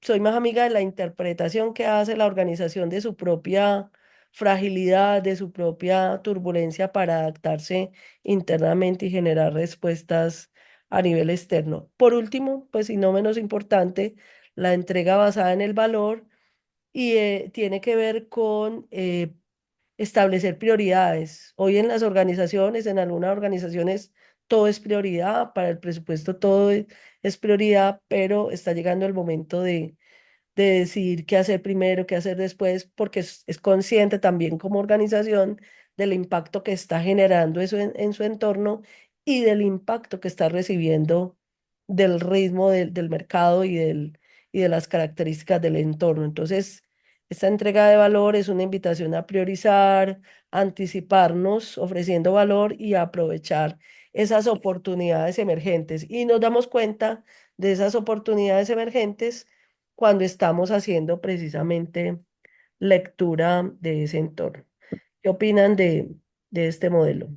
A: soy más amiga de la interpretación que hace la organización de su propia fragilidad, de su propia turbulencia para adaptarse internamente y generar respuestas a nivel externo. Por último, pues y no menos importante, la entrega basada en el valor y tiene que ver con establecer prioridades. Hoy en las organizaciones, en algunas organizaciones, todo es prioridad, para el presupuesto todo es prioridad, pero está llegando el momento de decidir qué hacer primero, qué hacer después, porque es consciente también como organización del impacto que está generando eso en su entorno y del impacto que está recibiendo del ritmo del mercado y de las características del entorno. Entonces, esta entrega de valor es una invitación a priorizar, anticiparnos, ofreciendo valor y a aprovechar esas oportunidades emergentes. Y nos damos cuenta de esas oportunidades emergentes cuando estamos haciendo precisamente lectura de ese entorno. ¿Qué opinan de este modelo?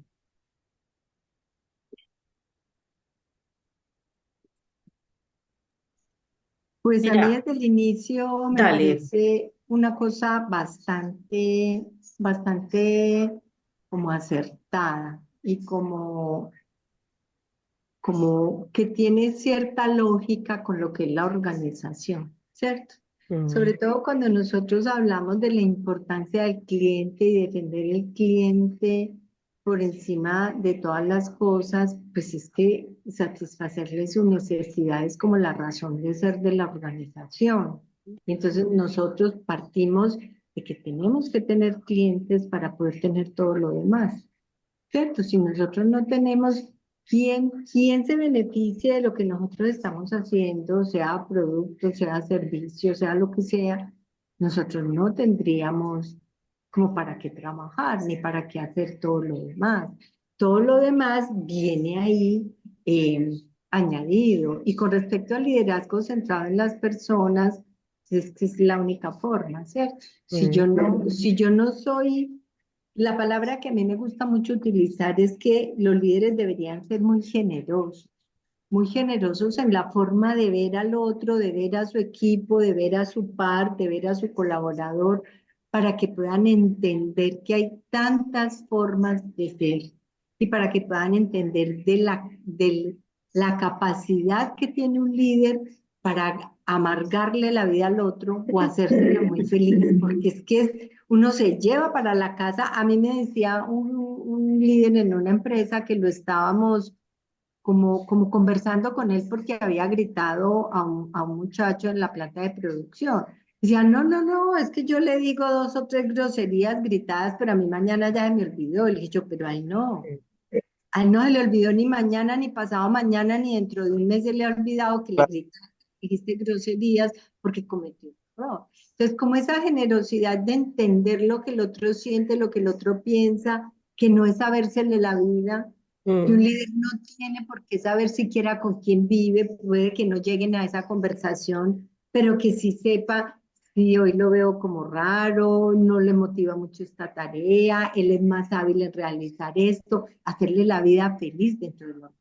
E: Pues a mí
F: Mira,
E: desde el inicio me
F: dale.
E: parece una cosa bastante como acertada y como que tiene cierta lógica con lo que es la organización, ¿cierto? Sobre
A: Mm,
E: todo cuando nosotros hablamos de la importancia del cliente y defender el cliente por encima de todas las cosas, pues es que satisfacerle sus necesidades es como la razón de ser de la organización. Y entonces nosotros partimos de que tenemos que tener clientes para poder tener todo lo demás. ¿Cierto? Si nosotros no tenemos quién se beneficie de lo que nosotros estamos haciendo, sea producto, sea servicio, sea lo que sea, nosotros no tendríamos como para qué trabajar, ni para qué hacer todo lo demás. Todo lo demás viene ahí añadido. Y con respecto al liderazgo centrado en las personas, es que es la única forma, ¿cierto?
A: mm,
E: Si yo no soy la palabra que a mí me gusta mucho utilizar es que los líderes deberían ser muy generosos en la forma de ver al otro, de ver a su equipo, de ver a su par, de ver a su colaborador, para que puedan entender que hay tantas formas de ser y para que puedan entender de la capacidad que tiene un líder para amargarle la vida al otro o hacérselo muy feliz, porque es que uno se lleva para la casa. A mí me decía un líder en una empresa que lo estábamos como conversando con él porque había gritado a un muchacho en la planta de producción. Decía, no, no, no, es que yo le digo dos o tres groserías gritadas, pero a mí mañana ya se me olvidó. Le dije yo, pero a él no se le olvidó ni mañana, ni pasado mañana, ni dentro de un mes se le ha olvidado que le gritaste, dijiste groserías porque cometió un error. Entonces, como esa generosidad de entender lo que el otro siente, lo que el otro piensa, que no es sabérsele la vida, que un
A: mm.
E: líder no tiene por qué saber siquiera con quién vive, puede que no lleguen a esa conversación, pero que sí sepa, sí, hoy lo veo como raro, no le motiva mucho esta tarea, él es más hábil en realizar esto, hacerle la vida feliz dentro de lo.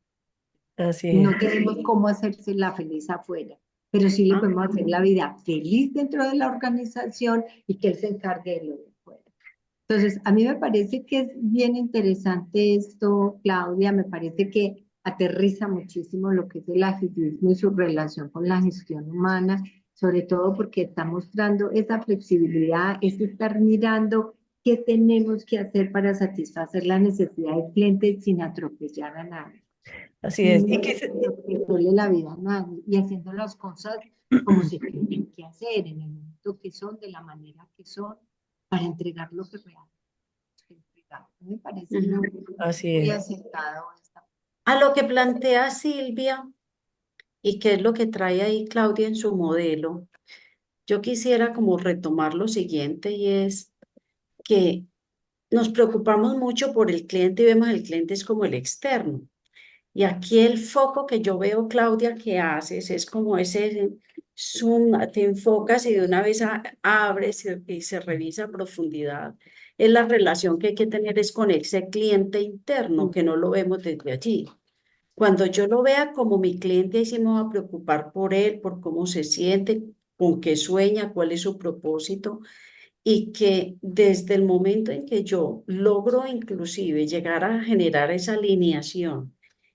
A: Así es.
E: No tenemos cómo hacerse la feliz afuera, pero sí le
F: Ah,
E: podemos hacer la vida feliz dentro de la organización y que él se encargue de lo de afuera. Entonces, a mí me parece que es bien interesante esto, Claudia, me parece que aterriza muchísimo lo que es el agilismo y su relación con la gestión humana, sobre todo porque está mostrando esa flexibilidad, es estar mirando qué tenemos que hacer para satisfacer la necesidad del cliente sin atropellar a nadie,
A: Así es.
E: sin atropellarle la vida a nadie y haciendo las cosas como se tienen que hacer, en el momento que son, de la manera que son, para entregar lo que realmente entregar. Me parece
F: ujú.
A: Así
E: muy
A: es.
E: acertado esta.
F: A lo que plantea Silvia y qué es lo que trae ahí Claudia en su modelo, yo quisiera como retomar lo siguiente y es que nos preocupamos mucho por el cliente y vemos el cliente es como el externo. Y aquí el foco que yo veo, Claudia, que haces es como ese zoom, te enfocas y de una vez abres y se revisa a profundidad. Es la relación que hay que tener es con ese cliente interno, que no lo vemos desde allí. Cuando yo lo vea como mi cliente, ahí sí me voy a preocupar por él, por cómo se siente, con qué sueña, cuál es su propósito, y que desde el momento en que yo logro inclusive llegar a generar esa alineación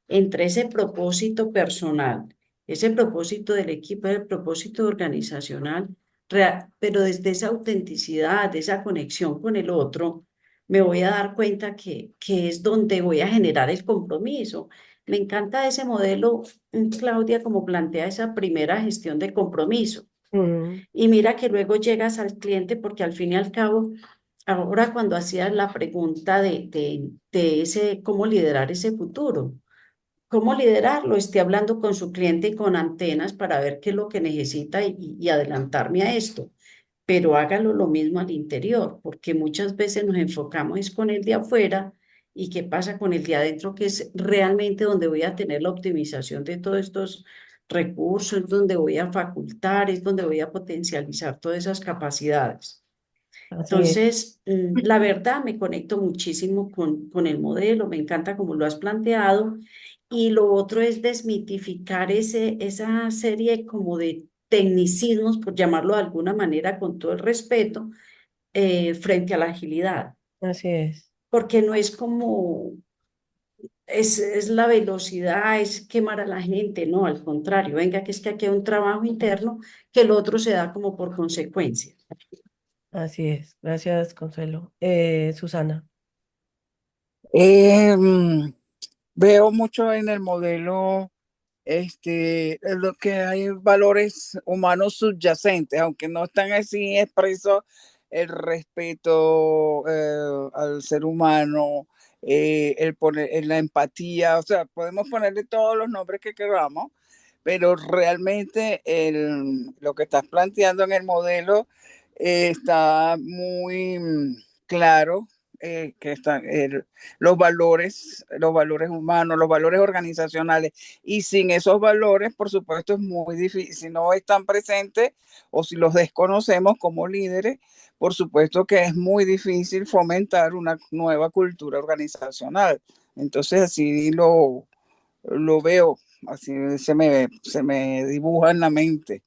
F: entre ese propósito personal, ese propósito del equipo, el propósito organizacional, pero desde esa autenticidad, de esa conexión con el otro, me voy a dar cuenta que es donde voy a generar el compromiso. Me encanta ese modelo, Claudia, como plantea esa primera gestión de compromiso.
A: Mm,
F: Y mira que luego llegas al cliente porque al fin y al cabo, ahora cuando hacías la pregunta de ese, cómo liderar ese futuro, cómo liderarlo, esté hablando con su cliente y con antenas para ver qué es lo que necesita y adelantarme a esto. Pero hágalo lo mismo al interior, porque muchas veces nos enfocamos es con el de afuera y qué pasa con el de adentro, que es realmente donde voy a tener la optimización de todos estos recursos, es donde voy a facultar, es donde voy a potencializar todas esas capacidades.
A: así es.
F: Entonces, la verdad, me conecto muchísimo con el modelo, me encanta cómo lo has planteado. Y lo otro es desmitificar esa serie como de tecnicismos, por llamarlo de alguna manera, con todo el respeto, frente a la agilidad,
A: Así es.
F: porque no es como, es la velocidad, es quemar a la gente, no, al contrario, venga, que es que aquí hay un trabajo interno que el otro se da como por consecuencia.
A: Así es. Gracias, Consuelo. Susana.
B: Veo mucho en el modelo lo que hay valores humanos subyacentes, aunque no están así expresos, el respeto al ser humano, el poner la empatía, o sea, podemos ponerle todos los nombres que queramos, pero realmente lo que estás planteando en el modelo está muy claro, que están los valores humanos, los valores organizacionales, y sin esos valores, por supuesto, es muy difícil. Si no están presentes o si los desconocemos como líderes, por supuesto que es muy difícil fomentar una nueva cultura organizacional. Entonces, así lo veo, así se me dibuja en la mente.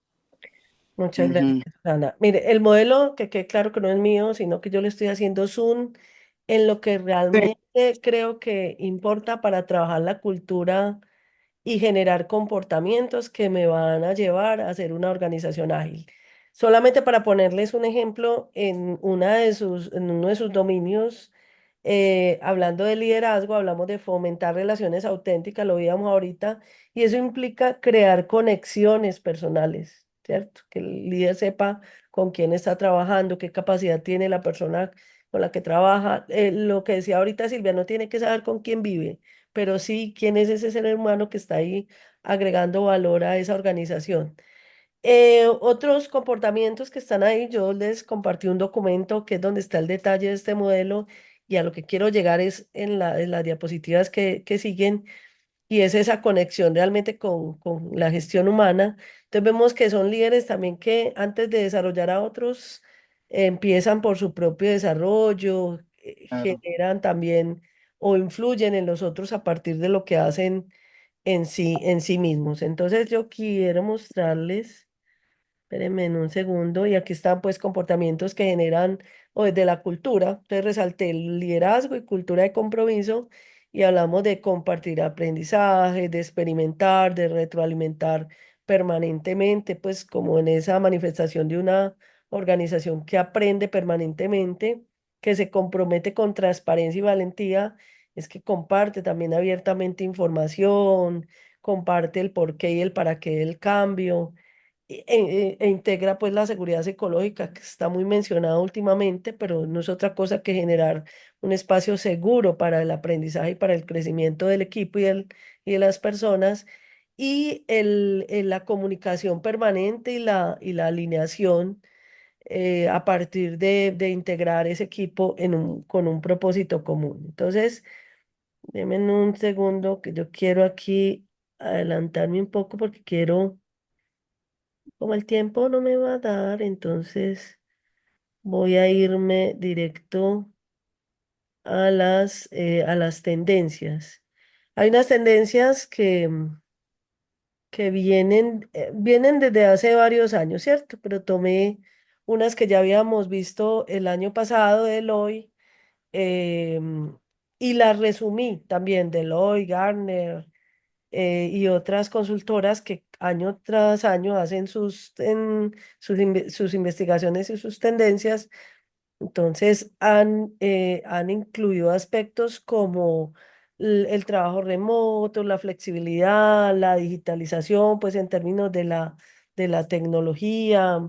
A: Muchas gracias,
B: Ujú.
A: Susana. Mire, el modelo, que quede claro que no es mío, sino que yo le estoy haciendo zoom en lo que
B: Sí,
A: realmente creo que importa para trabajar la cultura y generar comportamientos que me van a llevar a ser una organización ágil. Solamente para ponerles un ejemplo, en uno de sus dominios, hablando de liderazgo, hablamos de fomentar relaciones auténticas, lo veíamos ahorita, y eso implica crear conexiones personales, ¿cierto? Que el líder sepa con quién está trabajando, qué capacidad tiene la persona con la que trabaja. Lo que decía ahorita Silvia, no tiene que saber con quién vive, pero sí quién es ese ser humano que está ahí agregando valor a esa organización. Otros comportamientos que están ahí, yo les compartí un documento que es donde está el detalle de este modelo y a lo que quiero llegar es en las diapositivas que siguen y es esa conexión realmente con la gestión humana. Entonces vemos que son líderes también que antes de desarrollar a otros empiezan por su propio desarrollo,
B: claro.
A: generan también o influyen en los otros a partir de lo que hacen en sí mismos. Entonces yo quiero mostrarles. Espérenme en un segundo. Y aquí están pues comportamientos que generan o desde la cultura. Entonces resalté el liderazgo y cultura de compromiso y hablamos de compartir aprendizaje, de experimentar, de retroalimentar permanentemente, pues como en esa manifestación de una organización que aprende permanentemente, que se compromete con transparencia y valentía, es que comparte también abiertamente información, comparte el porqué y el para qué del cambio e integra pues la seguridad psicológica que está muy mencionada últimamente, pero no es otra cosa que generar un espacio seguro para el aprendizaje y para el crecimiento del equipo y de las personas y la comunicación permanente y la alineación a partir de integrar ese equipo con un propósito común. Entonces, denme un segundo que yo quiero aquí adelantarme un poco porque quiero como el tiempo no me va a dar, entonces voy a irme directo a las tendencias. Hay unas tendencias que vienen desde hace varios años, ¿cierto? Pero tomé unas que ya habíamos visto el año pasado de Eloy y las resumí también de Eloy, Garner. y otras consultoras que año tras año hacen sus investigaciones y sus tendencias. Entonces han incluido aspectos como el trabajo remoto, la flexibilidad, la digitalización, pues en términos de la tecnología,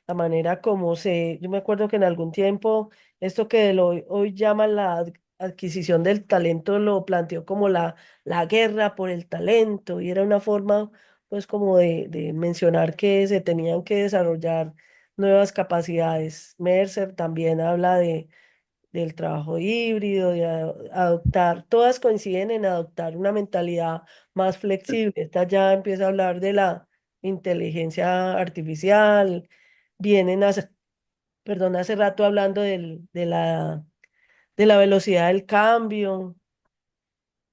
A: la manera como yo me acuerdo que en algún tiempo esto que hoy llaman la adquisición del talento lo planteó como la guerra por el talento y era una forma pues como de mencionar que se tenían que desarrollar nuevas capacidades. Mercer también habla del trabajo híbrido, de adoptar, todas coinciden en adoptar una mentalidad más flexible. Esta ya empieza a hablar de la inteligencia artificial, vienen perdón, hace rato hablando de la velocidad del cambio.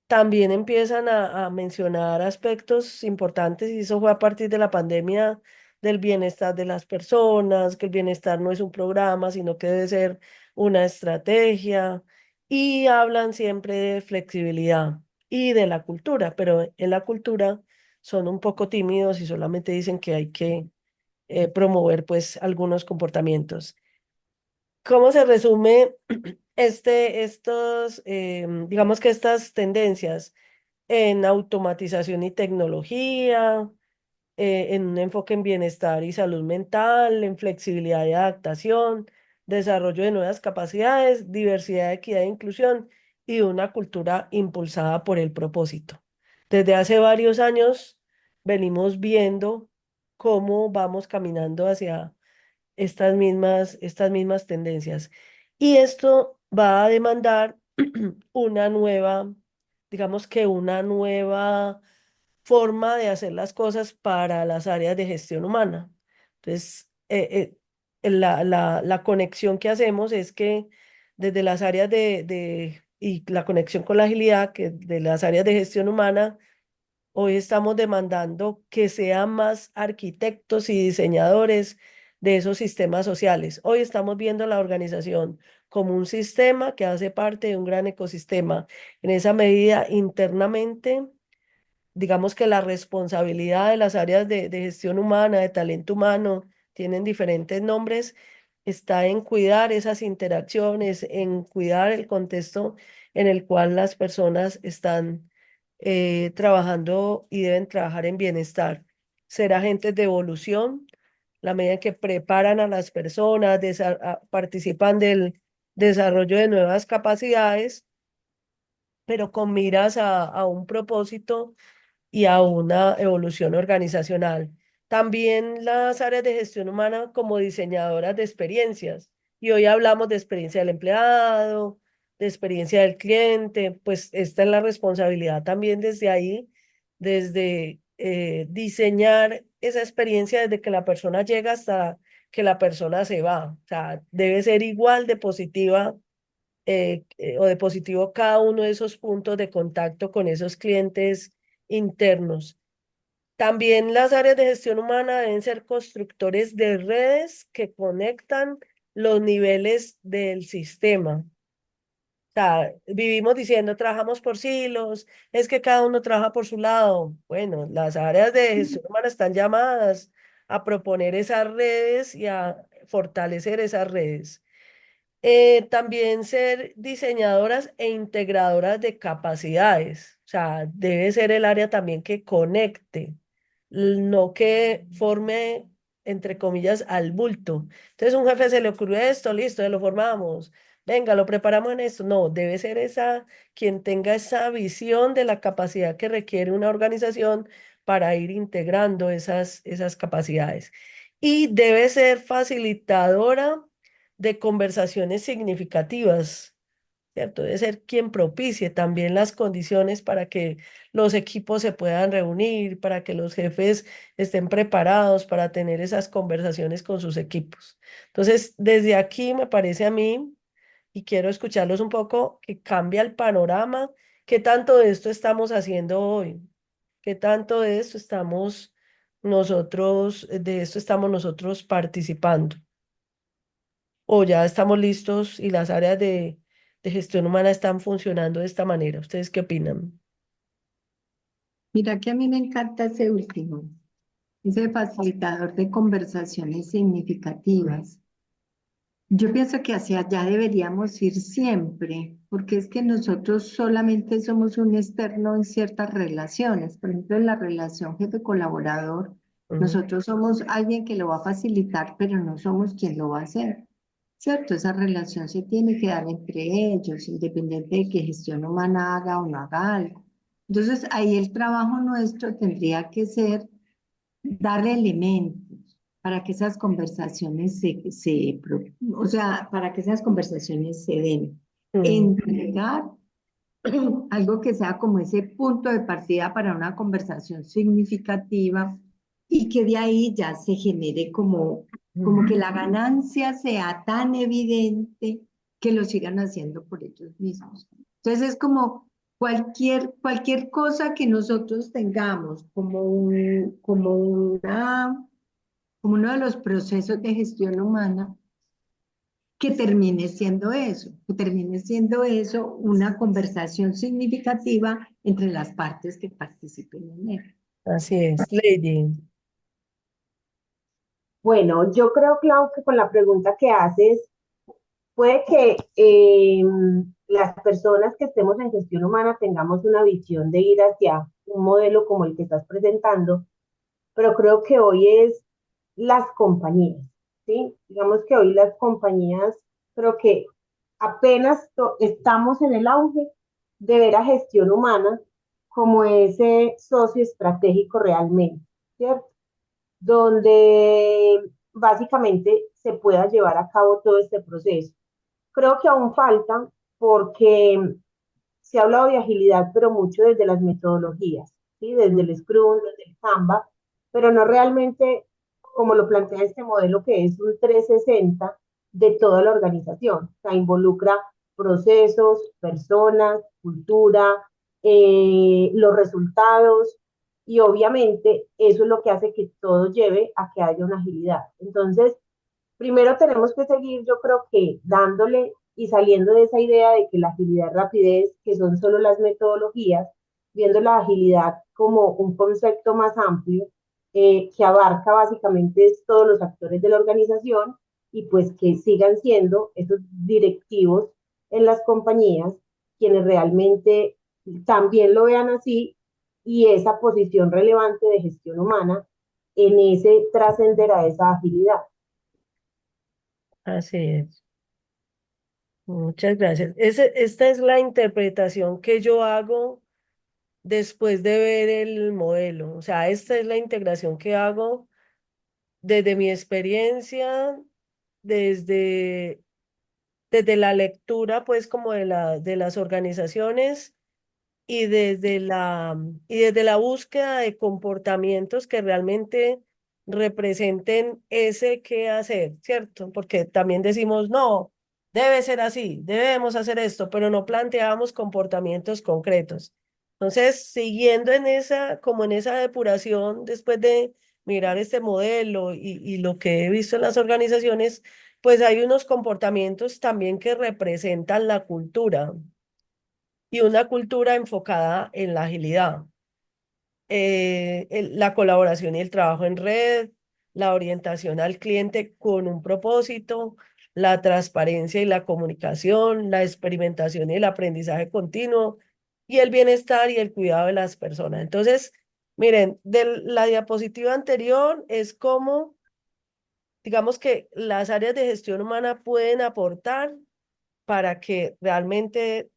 A: También empiezan a mencionar aspectos importantes y eso fue a partir de la pandemia del bienestar de las personas, que el bienestar no es un programa, sino que debe ser una estrategia y hablan siempre de flexibilidad y de la cultura, pero en la cultura son un poco tímidos y solamente dicen que hay que promover pues algunos comportamientos. ¿Cómo se resume digamos que estas tendencias en automatización y tecnología, en un enfoque en bienestar y salud mental, en flexibilidad y adaptación, desarrollo de nuevas capacidades, diversidad, equidad e inclusión y una cultura impulsada por el propósito? Desde hace varios años venimos viendo cómo vamos caminando hacia estas mismas tendencias. Y esto va a demandar una nueva, digamos que una nueva forma de hacer las cosas para las áreas de gestión humana. Entonces, la conexión que hacemos es que desde las áreas y la conexión con la agilidad, que de las áreas de gestión humana, hoy estamos demandando que sean más arquitectos y diseñadores de esos sistemas sociales. Hoy estamos viendo la organización como un sistema que hace parte de un gran ecosistema. En esa medida, internamente, digamos que la responsabilidad de las áreas de gestión humana, de talento humano, tienen diferentes nombres, está en cuidar esas interacciones, en cuidar el contexto en el cual las personas están trabajando y deben trabajar en bienestar. Ser agentes de evolución, la medida en que preparan a las personas, participan del desarrollo de nuevas capacidades, pero con miras a un propósito y a una evolución organizacional. También las áreas de gestión humana como diseñadoras de experiencias. Y hoy hablamos de experiencia del empleado, de experiencia del cliente, pues esta es la responsabilidad también desde ahí, desde diseñar esa experiencia desde que la persona llega hasta que la persona se va. O sea, debe ser igual de positiva o de positivo cada uno de esos puntos de contacto con esos clientes internos. También las áreas de gestión humana deben ser constructores de redes que conectan los niveles del sistema. O sea, vivimos diciendo, trabajamos por silos, es que cada uno trabaja por su lado. Bueno, las áreas de gestión humana están llamadas a proponer esas redes y a fortalecer esas redes. También ser diseñadoras e integradoras de capacidades. O sea, debe ser el área también que conecte, no que forme, entre comillas, al bulto. Entonces, un jefe se le ocurrió esto, listo, ya lo formamos. Venga, lo preparamos en esto. No, debe ser quien tenga esa visión de la capacidad que requiere una organización para ir integrando esas capacidades. Y debe ser facilitadora de conversaciones significativas, ¿cierto? Debe ser quien propicie también las condiciones para que los equipos se puedan reunir, para que los jefes estén preparados para tener esas conversaciones con sus equipos. Entonces, desde aquí me parece a mí, y quiero escucharlos un poco, que cambia el panorama. ¿Qué tanto de esto estamos haciendo hoy? ¿Qué tanto de esto estamos nosotros participando? ¿O ya estamos listos y las áreas de gestión humana están funcionando de esta manera? ¿Ustedes qué opinan?
E: Mira que a mí me encanta ese último, ese facilitador de conversaciones significativas. Yo pienso que hacia allá deberíamos ir siempre, porque es que nosotros solamente somos un externo en ciertas relaciones. Por ejemplo, en la relación jefe-colaborador,
A: Ujú.
E: nosotros somos alguien que lo va a facilitar, pero no somos quien lo va a hacer. ¿Cierto? Esa relación se tiene que dar entre ellos, independiente de que gestión humana haga o no haga algo. Entonces, ahí el trabajo nuestro tendría que ser dar elementos para que esas conversaciones o sea, para que esas conversaciones se den.
A: Mm.
E: Entregar algo que sea como ese punto de partida para una conversación significativa y que de ahí ya se genere como que la ganancia sea tan evidente que lo sigan haciendo por ellos mismos. Entonces es como cualquier cosa que nosotros tengamos como uno de los procesos de gestión humana, que termine siendo eso una conversación significativa entre las partes que participen en él.
A: Así es, Lady.
D: Bueno, yo creo, Clau, que con la pregunta que haces, puede que las personas que estemos en gestión humana tengamos una visión de ir hacia un modelo como el que estás presentando, pero creo que hoy es las compañías, ¿sí? Digamos que hoy las compañías, creo que apenas estamos en el auge de ver a gestión humana como ese socio estratégico realmente, ¿cierto? Donde básicamente se pueda llevar a cabo todo este proceso. Creo que aún falta porque se ha hablado de agilidad, pero mucho desde las metodologías, ¿sí? Desde el Scrum, desde el Canva, pero no realmente como lo plantea este modelo que es un 360 de toda la organización. O sea, involucra procesos, personas, cultura, los resultados y obviamente eso es lo que hace que todo lleve a que haya una agilidad. Entonces, primero tenemos que seguir, yo creo que dándole y saliendo de esa idea de que la agilidad, rapidez, que son solo las metodologías, viendo la agilidad como un concepto más amplio que abarca básicamente todos los actores de la organización y pues que sigan siendo esos directivos en las compañías quienes realmente también lo vean así y esa posición relevante de gestión humana en ese trascender a esa agilidad.
A: Así es. Muchas gracias. Esta es la interpretación que yo hago después de ver el modelo. O sea, esta es la integración que hago desde mi experiencia, desde, desde la lectura, pues, como de las organizaciones y desde la búsqueda de comportamientos que realmente representen ese qué hacer, ¿cierto? Porque también decimos, no, debe ser así, debemos hacer esto, pero no planteamos comportamientos concretos. Entonces, siguiendo en esa, como en esa depuración, después de mirar este modelo y lo que he visto en las organizaciones, pues hay unos comportamientos también que representan la cultura y una cultura enfocada en la agilidad, la colaboración y el trabajo en red, la orientación al cliente con un propósito, la transparencia y la comunicación, la experimentación y el aprendizaje continuo y el bienestar y el cuidado de las personas. Entonces, miren, de la diapositiva anterior es como, digamos que las áreas de gestión humana pueden aportar para que realmente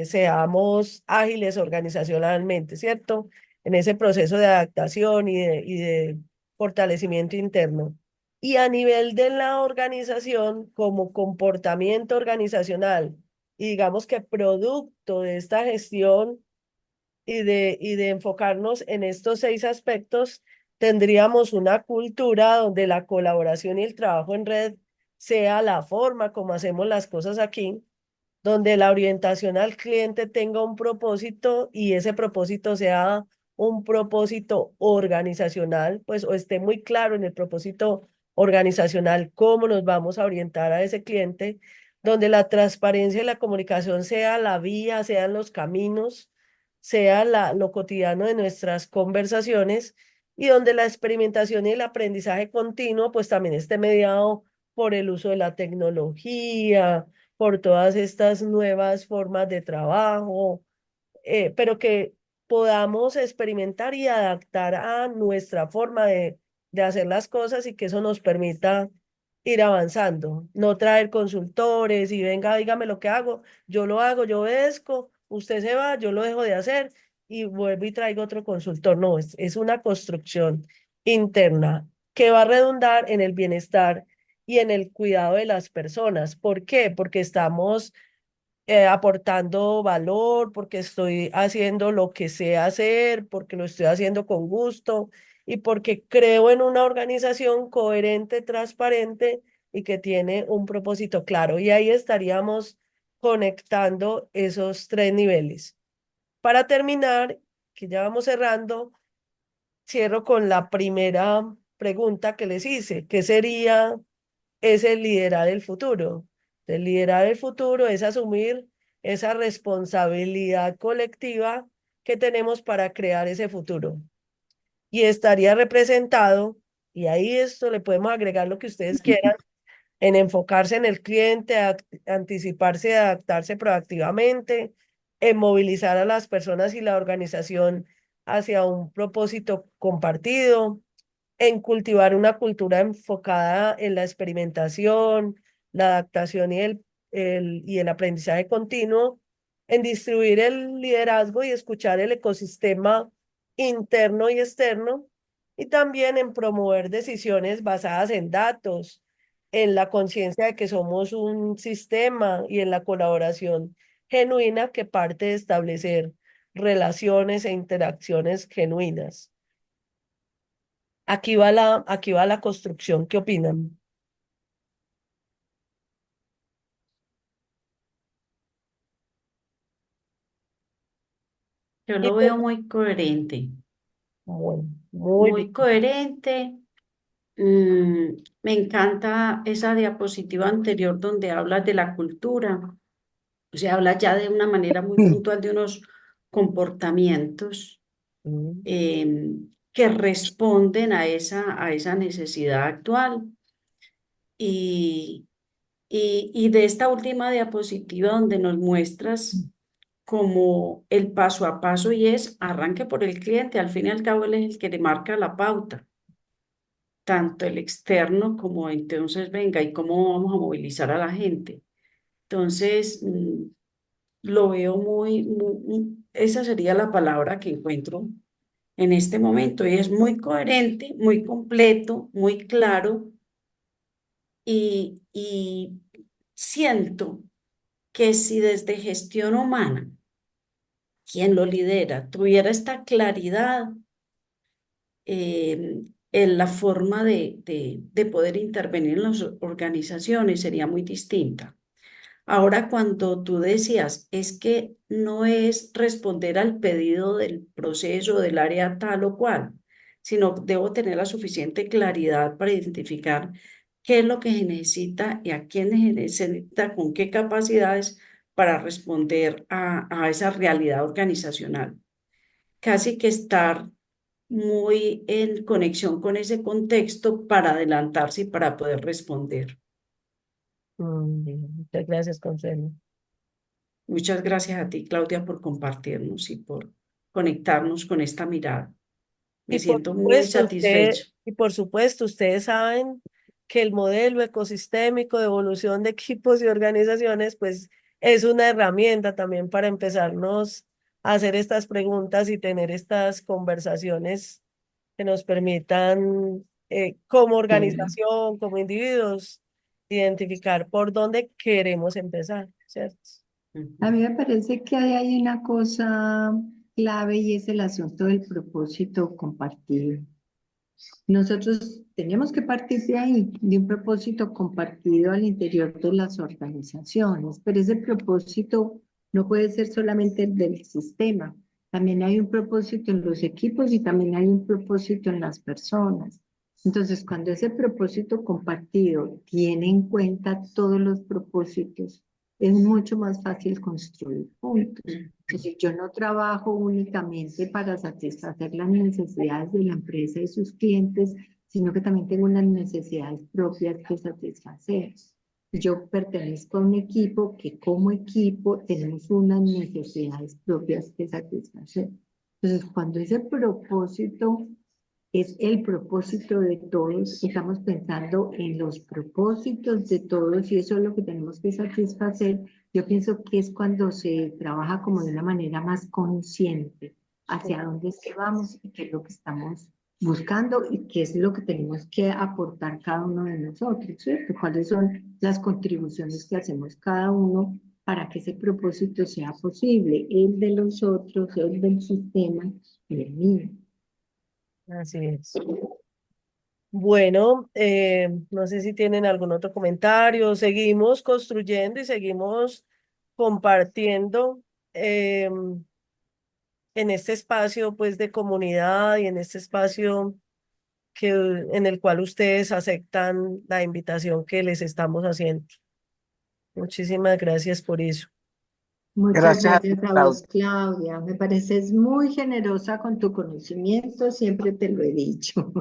A: seamos ágiles organizacionalmente, ¿cierto? En ese proceso de adaptación y de fortalecimiento interno. Y a nivel de la organización, como comportamiento organizacional, y digamos que producto de esta gestión y de enfocarnos en estos 6 aspectos, tendríamos una cultura donde la colaboración y el trabajo en red sea la forma como hacemos las cosas aquí, donde la orientación al cliente tenga un propósito y ese propósito sea un propósito organizacional, pues o esté muy claro en el propósito organizacional cómo nos vamos a orientar a ese cliente, donde la transparencia y la comunicación sea la vía, sean los caminos, sea lo cotidiano de nuestras conversaciones y donde la experimentación y el aprendizaje continuo pues también esté mediado por el uso de la tecnología, por todas estas nuevas formas de trabajo, pero que podamos experimentar y adaptar a nuestra forma de hacer las cosas y que eso nos permita ir avanzando, no traer consultores y venga, dígame lo que hago, yo lo hago, yo obedezco, usted se va, yo lo dejo de hacer y vuelvo y traigo otro consultor. No, es una construcción interna que va a redundar en el bienestar y en el cuidado de las personas. ¿Por qué? Porque estamos aportando valor, porque estoy haciendo lo que sé hacer, porque lo estoy haciendo con gusto y porque creo en una organización coherente, transparente y que tiene un propósito claro. Y ahí estaríamos conectando esos tres niveles. Para terminar, que ya vamos cerrando, cierro con la primera pregunta que les hice. ¿Qué sería ese liderar el futuro? El liderar el futuro es asumir esa responsabilidad colectiva que tenemos para crear ese futuro. Y estaría representado, y ahí esto le podemos agregar lo que ustedes quieran, en enfocarse en el cliente, anticiparse y adaptarse proactivamente, en movilizar a las personas y la organización hacia un propósito compartido, en cultivar una cultura enfocada en la experimentación, la adaptación y el aprendizaje continuo, en distribuir el liderazgo y escuchar el ecosistema interno y externo, y también en promover decisiones basadas en datos, en la conciencia de que somos un sistema y en la colaboración genuina que parte de establecer relaciones e interacciones genuinas. Aquí va la construcción. ¿Qué opinan?
F: Yo
A: Y
F: lo
A: pues,
F: veo muy coherente,
A: bueno, muy bien.
F: muy coherente. Mm, Me encanta esa diapositiva anterior donde hablas de la cultura, o sea, hablas ya de una manera muy puntual de unos comportamientos
A: Mm,
F: que responden a esa necesidad actual. Y, y de esta última diapositiva donde nos muestras como el paso a paso y es arranque por el cliente, al fin y al cabo él es el que le marca la pauta, tanto el externo como entonces venga y cómo vamos a movilizar a la gente. Entonces, lo veo esa sería la palabra que encuentro en este momento y es muy coherente, muy completo, muy claro y siento que si desde gestión humana, quien lo lidera, tuviera esta claridad en la forma de poder intervenir en las organizaciones, sería muy distinta. Ahora, cuando tú decías, es que no es responder al pedido del proceso del área tal o cual, sino debo tener la suficiente claridad para identificar qué es lo que se necesita y a quién se necesita, con qué capacidades para responder a esa realidad organizacional. Casi que estar muy en conexión con ese contexto para adelantarse y para poder responder.
A: bien. Muchas gracias, Consuelo.
F: Muchas gracias a ti, Claudia, por compartirnos y por conectarnos con esta mirada. Me siento muy satisfecha.
A: Y por supuesto, ustedes saben que el modelo ecosistémico de evolución de equipos y organizaciones, pues es una herramienta también para empezarnos a hacer estas preguntas y tener estas conversaciones que nos permitan, como
F: Sí.
A: organización, como individuos, identificar por dónde queremos empezar, ¿cierto?
E: A
F: Ujú.
E: mí me parece que ahí hay una cosa clave y es el asunto del propósito compartido. Nosotros tenemos que partir de ahí, de un propósito compartido al interior de las organizaciones, pero ese propósito no puede ser solamente el del sistema. También hay un propósito en los equipos y también hay un propósito en las personas. Entonces, cuando ese propósito compartido tiene en cuenta todos los propósitos, es mucho más fácil construir juntos.
F: Mm.
E: Entonces, yo no trabajo únicamente para satisfacer las necesidades de la empresa y sus clientes, sino que también tengo unas necesidades propias que satisfacer. Yo pertenezco a un equipo que como equipo tenemos unas necesidades propias que satisfacer. Entonces, cuando ese propósito es el propósito de todos, estamos pensando en los propósitos de todos y eso es lo que tenemos que satisfacer. Yo pienso que es cuando se trabaja como de una manera más consciente hacia dónde es que vamos y qué es lo que estamos buscando y qué es lo que tenemos que aportar cada uno de nosotros, ¿cierto? ¿Cuáles son las contribuciones que hacemos cada uno para que ese propósito sea posible? El de los otros, el del sistema y el mío.
A: Así es. Bueno, no sé si tienen algún otro comentario. Seguimos construyendo y seguimos compartiendo en este espacio pues de comunidad y en este espacio en el cual ustedes aceptan la invitación que les estamos haciendo. Muchísimas gracias por eso.
E: Muchas
B: Gracias a ti,
E: gracias a
B: Claudia.
E: vos, Claudia. Me pareces muy generosa con tu conocimiento, siempre te lo he dicho.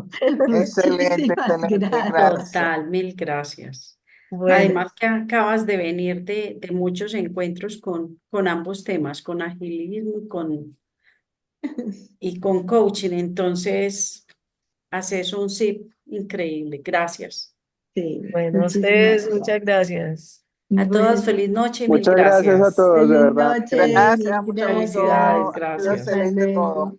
B: Excelente,
E: Muchísimas
B: excelente,
E: gracias.
B: gracias.
F: Total, mil gracias.
A: Bueno,
F: Además que acabas de venir de muchos encuentros con ambos temas, con agilismo y con coaching. Entonces, haces un zip increíble. Gracias.
E: Sí,
A: bueno, a
E: muchísimas
A: ustedes
E: gracias.
A: muchas gracias.
F: A todas,
E: Bueno,
F: feliz noche y mil
C: Muchas gracias a
F: gracias.
C: todos, de
E: feliz
C: verdad.
E: noche,
B: Gracias,
E: mil
B: mucho
F: Felicidades,
B: gusto.
E: gracias.
B: Ha sido
F: gracias.
E: Hasta
B: excelente todo.
E: luego.